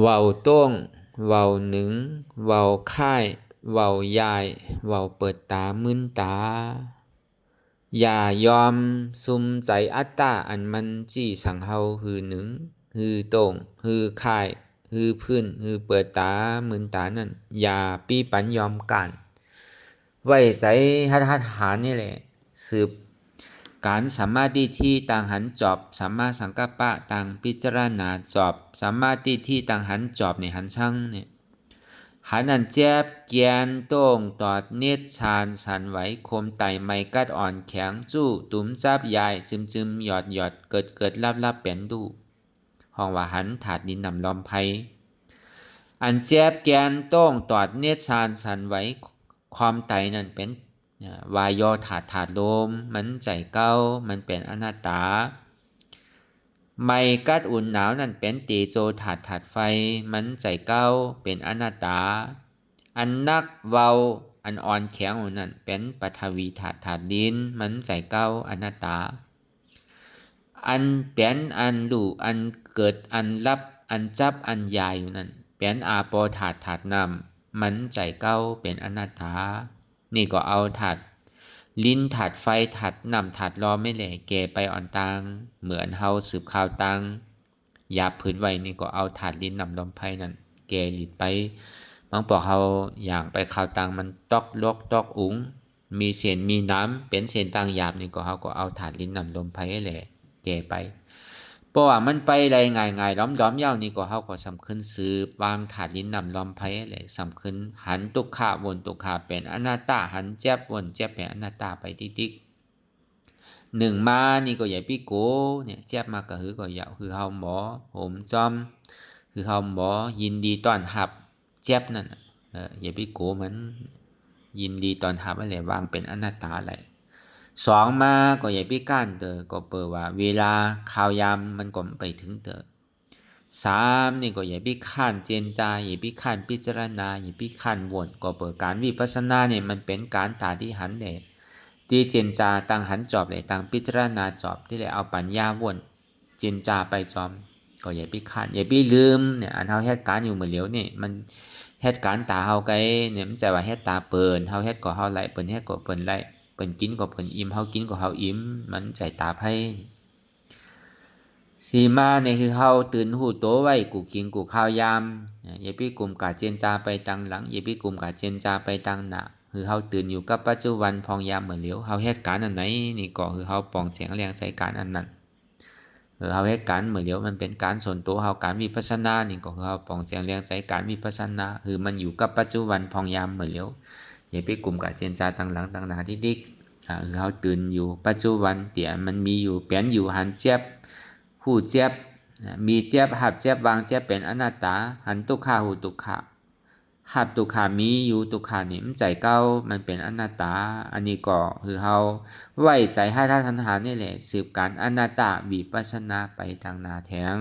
เว้าโต้งเว้าหนึ่งเว้าค่ายเว้ายายเว้าเปิดตามึนตาอย่ายอมซุมใจอัตตาอันมันจี้สังเฮาหือหนึ่งหือโต้งหือค่ายหือพื้นหือเปิดตามึนตานั่นอย่าปี้ปันยอมกันไว้ใจหัดหานี่แหละสืบการสัมมาทิฏฐิต่างหันจอบสัมมาสังกัปปะต่างพิจารณาจอบสัมมาทิฏฐิต่างหันจอบในหันช่างเนี่ยหันอันเจ็บเกียนโต้งตอดเนตรชานสันไหวคมไตไม่กัดอ่อนแข็งจู้ตุ้มจับยายจึมหยอดเกิดลับเป็นดูห้องว่าหันถาดดินนำลอมไพอันเจ็บแกนโต้งตอดเนตรชานสันไหวความไตนั่นเป็นวายโยถาดลมมันใจเก้ามันเป็นอนัตตาไม่กัดอุ่นหนาวนั่นเป็นตีโจถาดไฟมันใจเก้าเป็นอนัตตาอันนักเว้าอันอ่อนแข็งนั่นเป็นปฐวีถาดดินมันใจเก้าอนัตตาอันเป็นอันดูอันเกิดอันรับอันจับอันยายอยู่นั่นเป็นอาโปถาดน้ำมันใจเก้าเป็นอนัตตานี่ก็เอาถาดลิ้นถาดไฟถาดน้ำถาดรอไม่แหล่แกไปอ่อนตังเหมือนเฮาสืบข่าวตังยาพื้นไว้นี่ก็เอาถาดลิ้นน้ำลมไผ่นั่นแกหลีดไปบางปอกเฮาอย่างไปข่าวตังมันตอกลกตอกอุ๋งมีเศษมีน้ำเป็นเศษตังหยาบนี่ก็เฮาก็เอาถาดลิ้นน้ำลมไผ่แหล่แกไปเพราะว่ามันไปได้ง่ายๆล้อมยาวนี่ก็เฮาก็สำคัญสืบวางถาดลิ้นน้ำลมไผ่แหล่สำคัญหันตุกขะวนตุกขะเป็นอนัตตาหันเจ็บวนเจ็บเป็นอนัตตาไปติ๊กหนึ่งมานี่ก็อย่าพี่โกเนี่ยเจ็บมาก็คือก็อย่าคือเฮาหมอผมจอมคือเฮาหมอยินดีต้อนรับเจ็บนั่นอย่าพี่โกมันยินดีต้อนรับอะไรวางเป็นอนัตตาอะไรสองมาก็อย่าพี่ก้านเตอก็เปิดว่าเวลาข่าวยามมันก็ไปถึงเตอสามนี่ก็อย่าพี่ข้านเจนจาอย่าพี่ข้านพิจารณาอย่าพี่ข้านวนก็เปิดการวิปัสสนาเนี่ยมันเป็นการตาที่หันเดที่เจนจาตั้งหันจอบเลยตั้งพิจารณาจอบที่เลยเอาปัญญาวนเจนจาไปจอมก็อย่าพี่ข้านอย่าพี่ลืมเนี่ยอันเฮาเหตุการณ์อยู่เหมือนเหลียวนี่มันเหตุการณ์ตาเฮาไกเนี่ยมันใจว่าเหตุตาเปิ่นเฮาเหตุก็เฮาไหลเปิ่นเหตุก็เปิ่นไหลเปิ่นกินก็เปิ่นอิ่มเฮากินก็เฮาอิ่มมันใจตาไพ่สีมาเนี่ยคือเฮาตื่นหูโตไว้กูกินกูข้าวยามอย่าพี่กลุ่มกะเจนจาไปตังหลังอย่าพี่กลุ่มกะเจนจาไปตังหน้าคือเฮาตื่นอยู่กับปัจจุบันพองยามเหมือนเหลียวเฮาเหตุการณ์อันไหนนี่ก็คือเฮาปองแสงแรงใจการอันนั้นเฮาเหตุการณ์เหมือนเหลียวมันเป็นการส่วนตัวเฮาการวิปัสสนานี่ก็คือเฮาปองแสงแรงใจการวิปัสสนาคือมันอยู่กับปัจจุบันพองยามเหมือนเหลียวอย่าพี่กลุ่มกะเจนจาตังหลังตังหน้าที่ดิกคือเฮาตื่นอยู่ปัจจุบันเตี่ยมันมีอยู่เปลี่ยนอยู่หันเจ็บผู้เจ็บมีเจ็บหับเจ็บวางเจ็บเป็นอนัตตาหันตุกขาหูตุกขาหับตุกขามีอยู่ตุกขานี่มันใจเก้ามันเป็นอนัตตาอันนี้ก็คือเฮาไว้ใจให้ท่านทันหานี่แหละสืบการอนัตตาวิปัสสนาไปทางหน้าแทง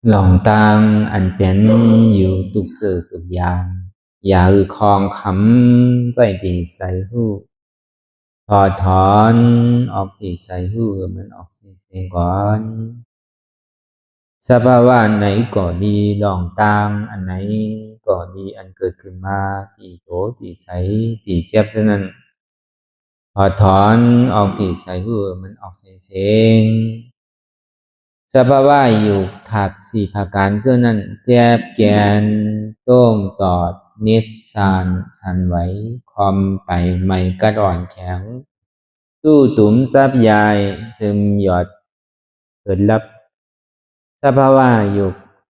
หลองตังอันเป็นอยู่ทุกสื่อทุกอย่างอย่าคลองคำไว้ที่ใส่หูพอถอนออกที่ใส่หูมันออกเสียงก่อนสภาวะไหนก็ดีหลองตังอันไหนก็ดีอันเกิดขึ้นมาที่โตที่ใสที่เสียบฉะนั้นพอถอนออกที่ใส่หูมันออกเสียงสภาวะอยู่ถักสี่ประการเสื้อนั้นแจบแกนโต้งตอดนิดสานสันไหวคอมไปไม่กระดอนแข็งสู้ตุ่มซับยายซึมหยอดเกิดลับสภาวะอยู่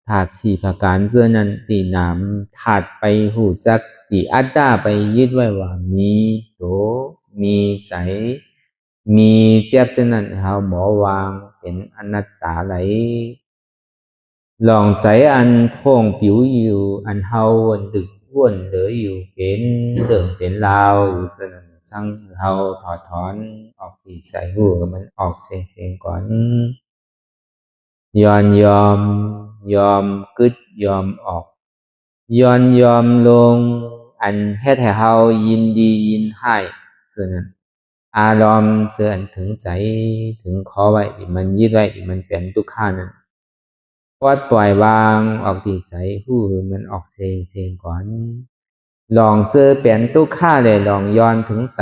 ถักสี่ประการเสื้อนั้นตีหนามถัดไปหูจักตีอัตตาไปยึดไว้ว่ามีโตมีใสมีเจ็บฉะนั้นเขาหมอวางเป็นอนัตตาไหลลองใส่อันโพ่งผิวอยู่อันเฮาวันดึกว่นเหลืออยู่เป็นเดิมเป็นลาวอยู่สนั่นสั่งเฮาถอดถอนออกปีใส่หูมันออกเสียงก่อนยอมกึดยอมออกยอมลงอันเฮ็ดให้เฮายินดียินให้ส่วนนั้นอารมณ์เสื่อถึงใจถึงขอไว้มันยึดไว้มันเป็นทุกข์นั้นปล่อยวางออกที่ใจหูมันออกเสียงก่อนลองเจอเปลี่ยนทุกข์เลยลองย้อนถึงใส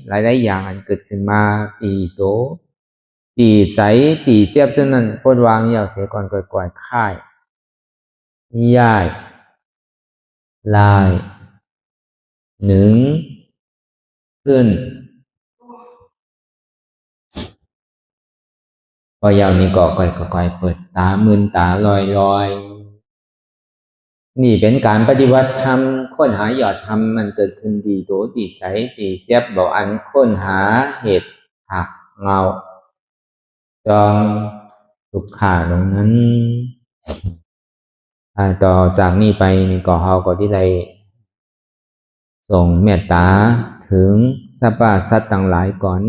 หลายอย่างอันเกิดขึ้นมาตีโตตีใสตีเจ็บฉะนั้นปล่อยวางยาวเสียก่อนก่อยค่ายย่ายลายหนึ่งขึ้นพอยาวนี้ก็ก่อยเปิดตามึนตาลอยนี่เป็นการปฏิวัติธรรมค้นหายอดธรรมมันเกิดขึ้นดีโตดีใสดีเจ็บบอกอันค้นหาเหตุหักเงาจองทุกขาตรงนั้นต่อจากนี้ไปนี่ก็เฮาก็ที่ได้ส่งเมตตาถึงสรรพสัตว์ต่างหลายก่อน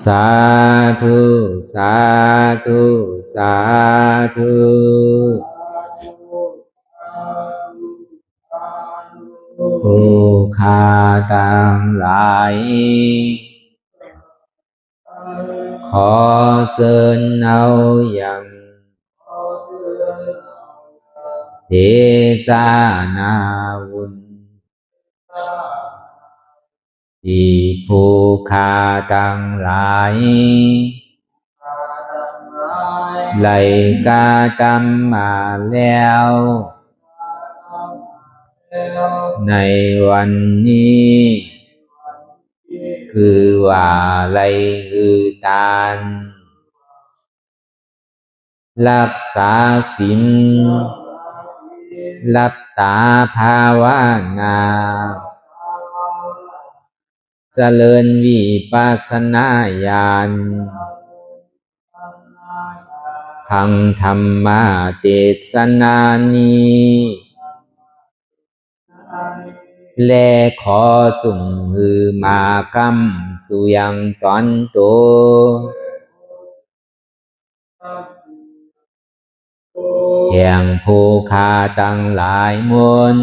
สาธุสาธุสาธุผู้ข้าต่างหลายขอเชิญเอาอย่างเทศนาวุญที่ผู้ข้าต่างหลายไหลกาตามมาแล้วในวันนี้คือว่าไหลอือตานรักษาศีลรับตาภาวนาเจริญวิปัสสนาญาณพังธรรมเทศนานี้และขอจุงหือมากรรมสุยังตอนโตแห่งผู้ข้าตั้งหลายมน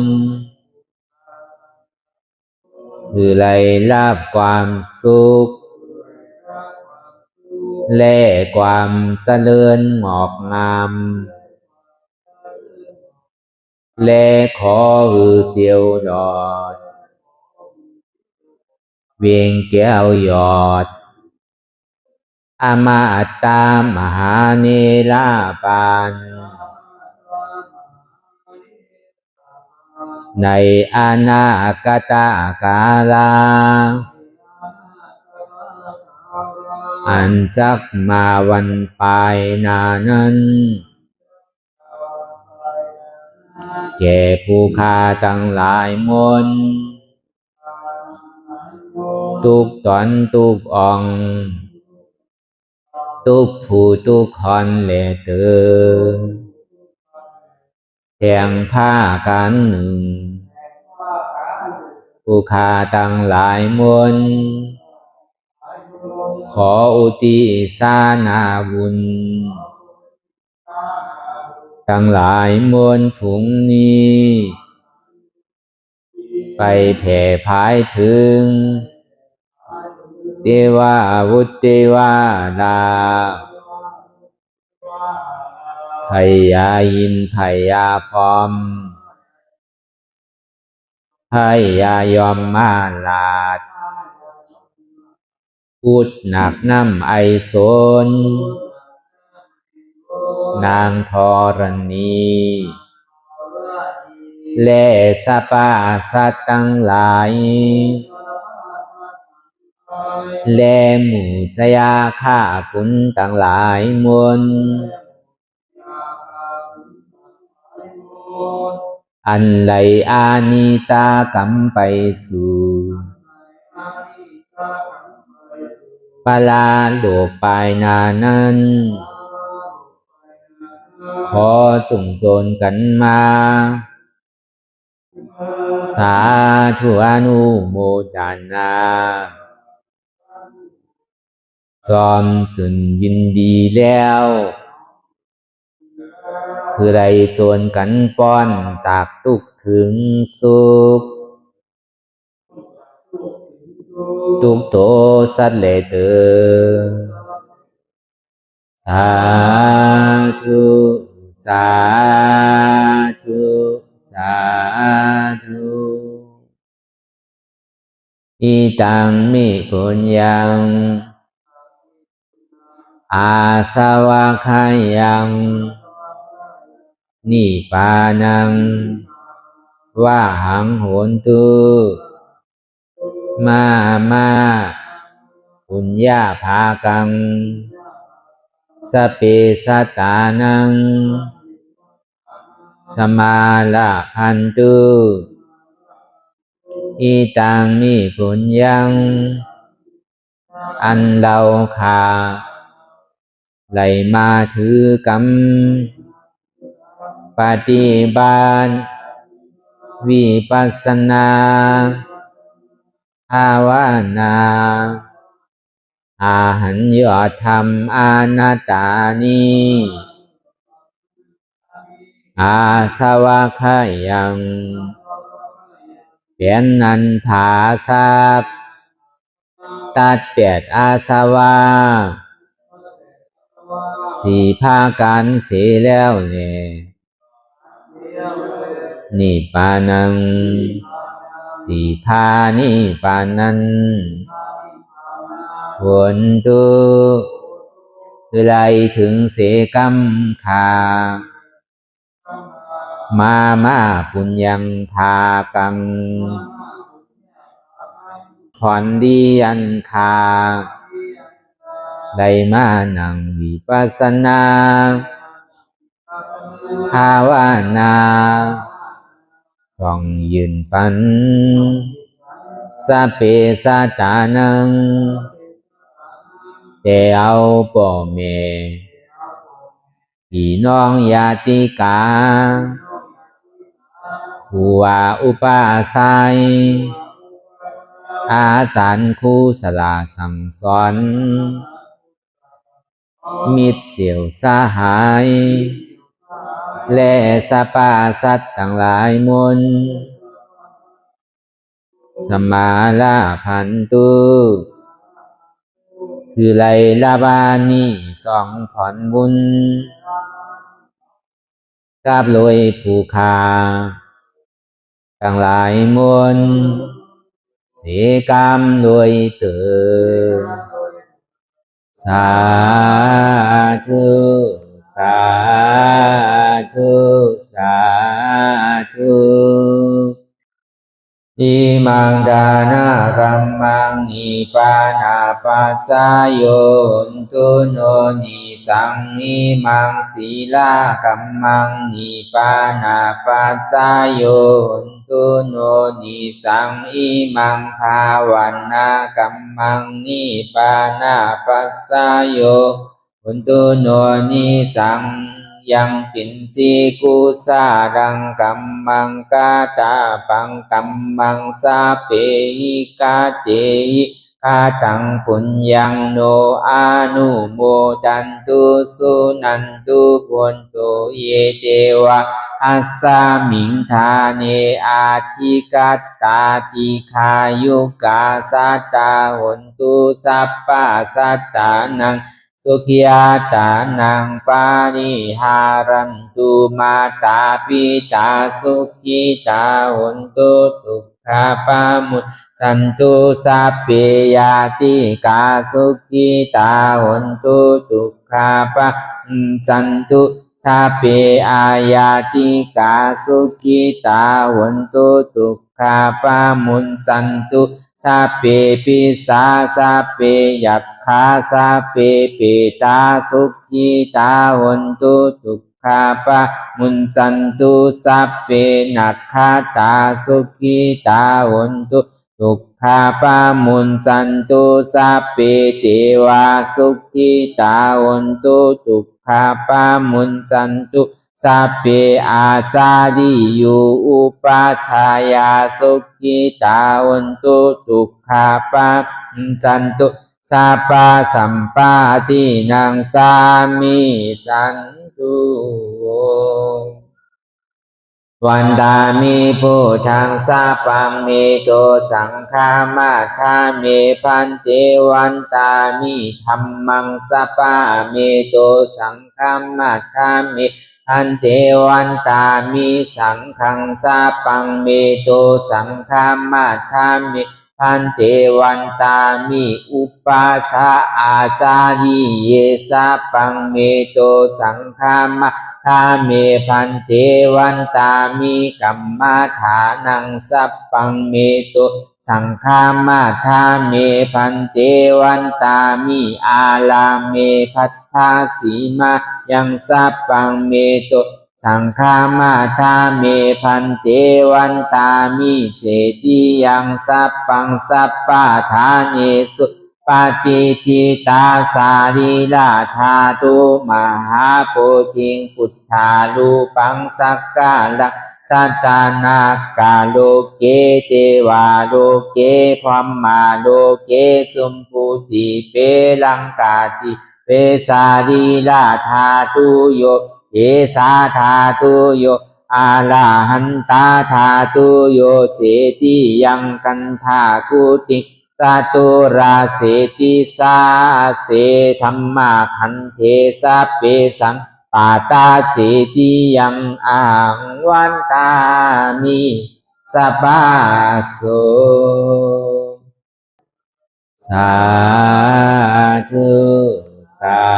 คือไล่รับความสุขและความเจริญงอกงามและขอหือเจียวดอดเวียงแก้วยอดอมาตามหาเนรปานในอนาคตกาลาอันจักมาวันปลายนานั้นแก่ผู้ข้าทั้งหลายมนทุกตนทุกองทุกผู้ทุกคนและเตือแทงผ้ากันหนึ่งผู้ข้าทั้งหลายมนข ขออุทิศนาบุญทั้งหลายมวลผุงนี้ไปแผ่พายถึงเทวาวุตเทวาดาพญาอินทร์พญาพรหมพญายมมาลาดพูดหนักน้ำไอโซนนางธรณีและสรรพสัตว์ทั้งหลายและหมู่ชยาข้าคุณทั้งหลายมวลอันไหลอานิสากรรมไปสู่ปาลาโลกปลายนานั้นขอส่งโจรกันมาสาธุอนุโมทนาจอมจนยินดีแล้วคือไรโจรกันป้อนจากทุกข์ถึงสุขทุกโตสัตเลเตอสาธุสาธุสาธุอิตังมิปุญญังอาสวะคายังนิพพานังวะหังโหนตุมาปุญญาภากังสเปสัตตานังสมาลาพันตุอิตังมิปุญญังอันเราขาไหลมาถือกรรมปฏิบัติวิปัสสนาภาวนาอาหันยอดธรรมอนัตตานิอาสวะคายังเป็นนันผาทรัพย์ตัดเปียดอาสวะสี่ภาการเสียแล้วเนี่ยนิพพานังติพานิพพานันหนตุคือไรถึงเสกรรมขามาปุญญังภากังขอนดีอันคาได้มานั่งวิปัสสนาภาวนาส่องยืนปันสเปสัตตานังแต่เอาป่อแม่พี่น้องญาติกาผู้ว่าอุปาสัยอาจารย์ครูสลาสั่งสอนมิตรเสี่ยวสหายและสรรพสัตว์ทั้งหลายมวลสมาลาพันตุคือไลลาบานีสองผ่อนบุญกับลอยผู้คาทั้งหลายมวลเสกรรมลอยเตอสาธุสาธุสาธุอิมังดานากัมมังนิพพานาปัสสะโยนตุโนนิสังอิมังศีลากัมมังนิพพานาปัสสะโยนตุโนนิสังอิมังภาวันนากัมมังนิพพานาปัสสะโยนตุโนนิสังยังกินจีกุสาดังกัมมังกาตาปังกัมมังสาเปหิกาเตหิ คาตังปุญญังโนอานุโมดันตุสุนันตุพุนตุเยเตวะอัสสามิงทาเนอาทิกัตตาติขายุกาสัตตาหุนตุสัพพะสัตตานังสุขิยาตานังปานิหารันตุมาตาปิตาสุขิตาหุนตุทุกขาปามุตสันตุสัพเพยาติกาสุขิตาหุนตุทุกขาปาสันตุสัพเพอายาติกาสุขิตาหุนตุทุกขาปามุนสันตุสัพเพปิสาสัพเพยัคฆาสัพเพเปตาสุขิตาหุนตุทุกขาปามุนสันตุสัพเพนัคขตาสุขิตาหุนตุทุกขาปามุนสันตุสัพเพเทวาสุขิตาหุนตุทุกขาปามุนสันตุสัพเพอาจาริยุอุปัชฌายาสุขิตาหุนตุทุกขาปามุนสันตุสัพพะสัมปาทินังสามิสันตุวันตามิพุทธังสัพพังเมโตสังฆามาทาเมพันเตวันตามิธัมมังสัพพะเมโตสังฆามาทาเมพันเตวันตามิสังฆังสัพพังเมโตสังฆามาทาเมพันเตวันตามิอุปัสสะอาจาริเยสัพพังเมโตสังฆามาทาเมพันเตวันตามิกัมมาฐานังสัพพังเมโตสังฆามาทาเมพันเตวันตามิอาลาเมพัทธาสีมายังสัพพังเมโตสังฆามาทาเมพันเตวันตามิเสติยังสัพพังสัพพะทาเนสุปฏิทิตาสารีลาธาตุมหาโพธิงพุทธาลูปังสักกาลังสัตตานากาโลเกเทวาโลเกพรหมาโลเกสุมพุติเปลังกาติเปสารีลาธาตุโยเอสาธาตุโยอาลาหันตาธาตุโยเสติยังกันธากุติสตุราเสติสาเสธัมมาคันเทสัพเพสังปาตาเสติยังอ่างวันตามิสัพพะโสสาธุสา